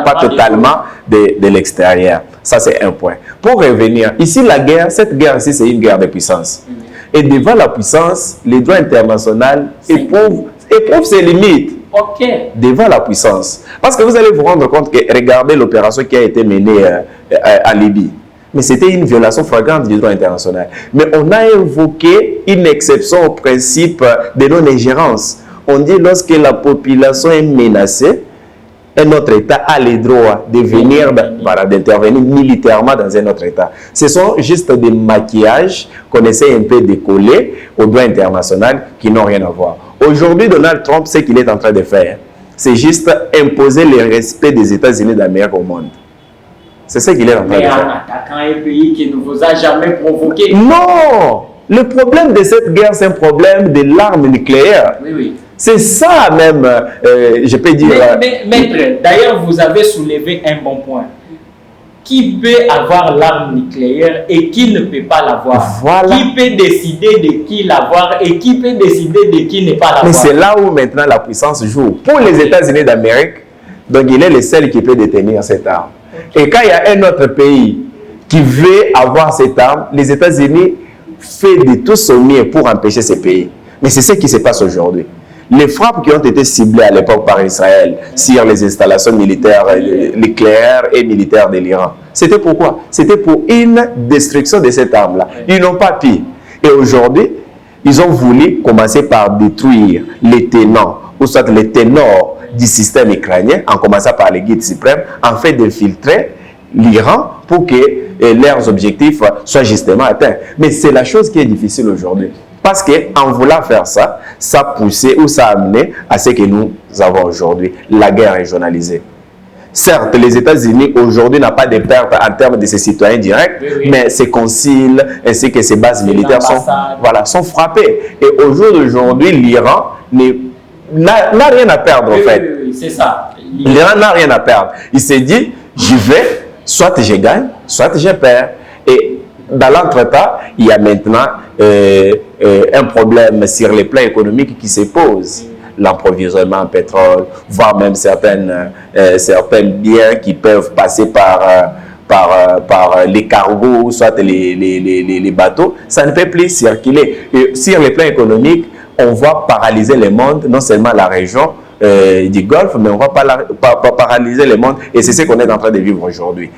pas totalement de l'extérieur. Ça, c'est un point. Pour revenir, ici, cette guerre-ci, c'est une guerre de puissance. Et devant la puissance, les droits internationaux éprouvent ses limites. Devant la puissance. Parce que vous allez vous rendre compte que, regardez l'opération qui a été menée en Libye. Mais c'était une violation flagrante du droit international. Mais on a invoqué une exception au principe de non-ingérence. On dit lorsque la population est menacée, un autre État a le droit de venir, d'intervenir militairement dans un autre État. Ce sont juste des maquillages qu'on essaie un peu de coller au droit international qui n'ont rien à voir. Aujourd'hui, Donald Trump, ce qu'il est en train de faire, c'est juste imposer le respect des États-Unis d'Amérique au monde. C'est ce qu'il est en train de faire. Mais en attaquant un pays qui ne vous a jamais provoqué. Non! Le problème de cette guerre, c'est un problème de l'arme nucléaire. Oui. C'est ça même, je peux dire... Mais maître, d'ailleurs, vous avez soulevé un bon point. Qui peut avoir l'arme nucléaire et qui ne peut pas l'avoir? Voilà. Qui peut décider de qui l'avoir et qui peut décider de qui ne pas l'avoir? Mais c'est là où maintenant la puissance joue. Pour les États-Unis d'Amérique, donc il est le seul qui peut détenir cette arme. Et quand il y a un autre pays qui veut avoir cette arme, les États-Unis font de tout son mieux pour empêcher ce pays. Mais c'est ce qui se passe aujourd'hui. Les frappes qui ont été ciblées à l'époque par Israël sur les installations militaires, nucléaires et militaires de l'Iran, c'était pourquoi? C'était pour une destruction de cette arme-là. Ils n'ont pas pu. Et aujourd'hui, ils ont voulu commencer par détruire les tenants, ou soit les ténors du système ukrainien, en commençant par les guides suprêmes, en fait d'infiltrer l'Iran pour que leurs objectifs soient justement atteints. Mais c'est la chose qui est difficile aujourd'hui. Parce qu'en voulant faire ça, ça a poussé ou ça a amené à ce que nous avons aujourd'hui, la guerre régionalisée. Certes, les États-Unis aujourd'hui n'ont pas de pertes en termes de ses citoyens directs, mais ses consuls ainsi que ses bases militaires sont frappées. Et au jour d'aujourd'hui, l'Iran n'a rien à perdre en fait. C'est ça. L'Iran n'a rien à perdre. Il s'est dit, j'y vais, soit je gagne, soit je perds. Et dans l'entretemps, il y a maintenant un problème sur les plans économiques qui se pose. L'approvisionnement en pétrole, voire même certains biens qui peuvent passer par les cargos, soit les bateaux, ça ne peut plus circuler. Et sur les plans économiques, on va paralyser le monde, non seulement la région du Golfe, mais on va paralyser le monde, et c'est ce qu'on est en train de vivre aujourd'hui.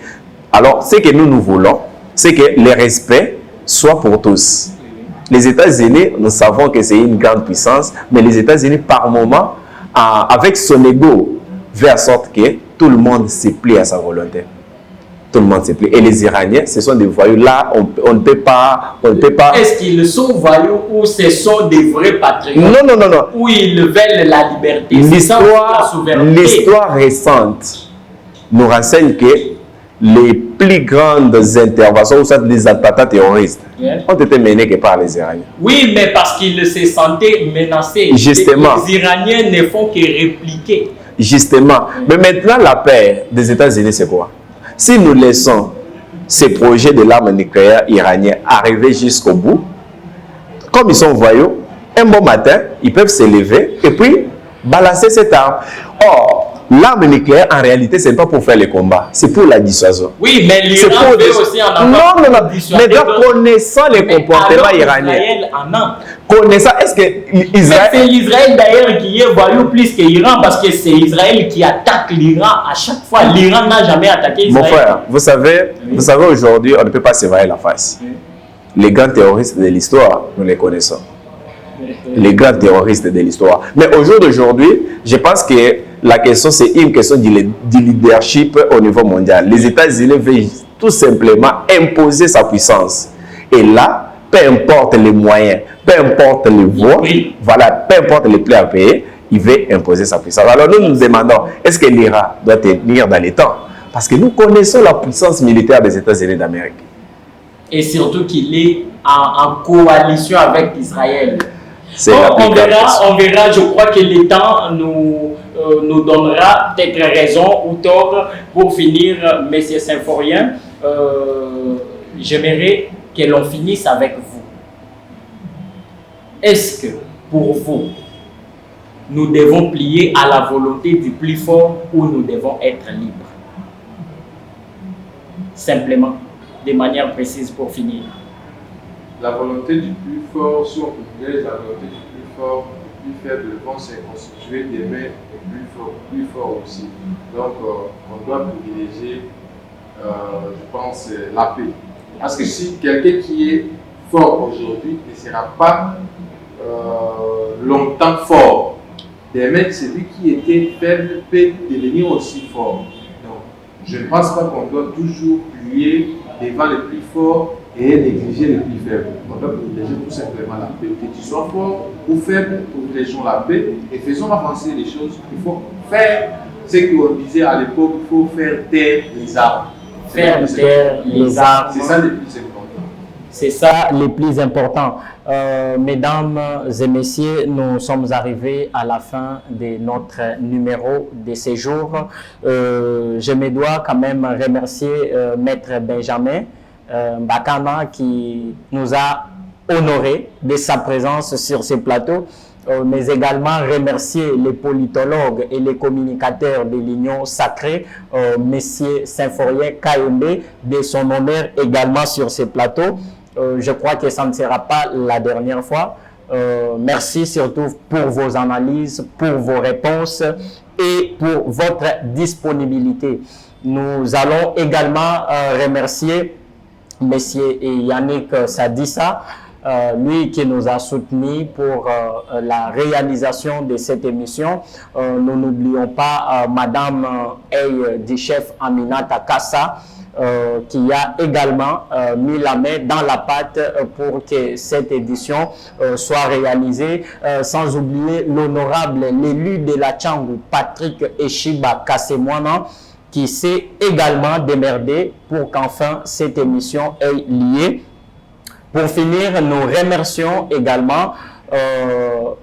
Alors, ce que nous voulons, c'est que le respect soit pour tous. Les États-Unis, nous savons que c'est une grande puissance, mais les États-Unis, par moment, avec son ego, fait en sorte que tout le monde se plie à sa volonté. Tout le monde se plie. Et les Iraniens, ce sont des voyous. Là, on ne peut pas... Est-ce qu'ils sont voyous ou ce sont des vrais patriotes? Non. Ou ils veulent la liberté? L'histoire récente nous renseigne que les plus grandes interventions, ou soit des attentats terroristes, ont été menées que par les Iraniens. Oui, mais parce qu'ils se sentaient menacés. Justement. Les Iraniens ne font que répliquer. Justement. Mais maintenant, la paix des États-Unis, c'est quoi? Si nous laissons ces projets de l'arme nucléaire iranien arriver jusqu'au bout, comme ils sont voyous, un bon matin, ils peuvent se lever et puis balancer cette arme. Or, l'arme nucléaire, en réalité, ce n'est pas pour faire les combats, c'est pour la dissuasion. Oui, mais l'Iran veut aussi en avoir. Non. Mais donc, connaissant les comportements iraniens, connaissant, est-ce que Israël... C'est l'Israël d'ailleurs qui est voyou plus que l'Iran, parce que c'est Israël qui attaque l'Iran à chaque fois. L'Iran n'a jamais attaqué Israël. Mon frère, vous savez aujourd'hui, on ne peut pas se voiler la face. Les grands terroristes de l'histoire, nous les connaissons. Les grands terroristes de l'histoire. Mais au jour d'aujourd'hui, je pense que la question, c'est une question du leadership au niveau mondial. Les États-Unis veulent tout simplement imposer sa puissance. Et là, peu importe les moyens, peu importe les voies, voilà, peu importe les prix à payer, il veut imposer sa puissance. Alors nous nous demandons, est-ce que l'Iran doit tenir dans les temps? Parce que nous connaissons la puissance militaire des États-Unis d'Amérique. Et surtout qu'il est en coalition avec Israël. On verra, je crois que le temps nous donnera peut-être raison ou tort. Pour finir, M. Symphorien, j'aimerais que l'on finisse avec vous. Est-ce que, pour vous, nous devons plier à la volonté du plus fort ou nous devons être libres? Simplement, de manière précise pour finir. La volonté du plus fort, si on privilège la volonté du plus fort, du plus faible vont se constituer des mains plus forts aussi. Donc, on doit privilégier, je pense, la paix. Parce que si quelqu'un qui est fort aujourd'hui ne sera pas longtemps fort, des mains de celui qui était faible peut devenir aussi fort. Donc, je ne pense pas qu'on doit toujours plier devant le plus fort et négliger le plus faible. On doit privilégier tout simplement la paix. Que tu sois fort ou faible, privilégions la paix et faisons avancer les choses. Il faut faire ce qu'on disait à l'époque, il faut faire taire les armes. Faire taire les armes. C'est ça le plus important. C'est ça le plus important. Mesdames et messieurs, nous sommes arrivés à la fin de notre numéro de séjour. Je me dois quand même remercier Maître Benjamin Bakana qui nous a honorés de sa présence sur ce plateau, mais également remercier les politologues et les communicateurs de l'Union sacrée, Monsieur Symphorien Kayembe, de son honneur également sur ce plateau. Je crois que ça ne sera pas la dernière fois. Merci surtout pour vos analyses, pour vos réponses et pour votre disponibilité. Nous allons également remercier Monsieur Yannick Sadissa, lui qui nous a soutenus pour la réalisation de cette émission. Nous n'oublions pas Madame du chef Aminata Kassa, qui a également mis la main dans la pâte pour que cette édition soit réalisée, sans oublier l'honorable, l'élu de la Tchangou, Patrick Eshiba Kassemwana, qui s'est également démerdé pour qu'enfin cette émission ait lieu. Pour finir, nous remercions également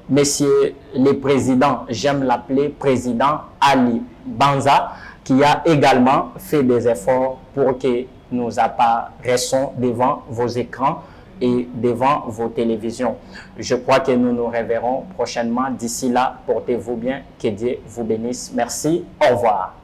Monsieur le Président, j'aime l'appeler Président Ali Banza, qui a également fait des efforts pour que nous apparaissions devant vos écrans et devant vos télévisions. Je crois que nous nous reverrons prochainement. D'ici là, portez-vous bien, que Dieu vous bénisse. Merci, au revoir.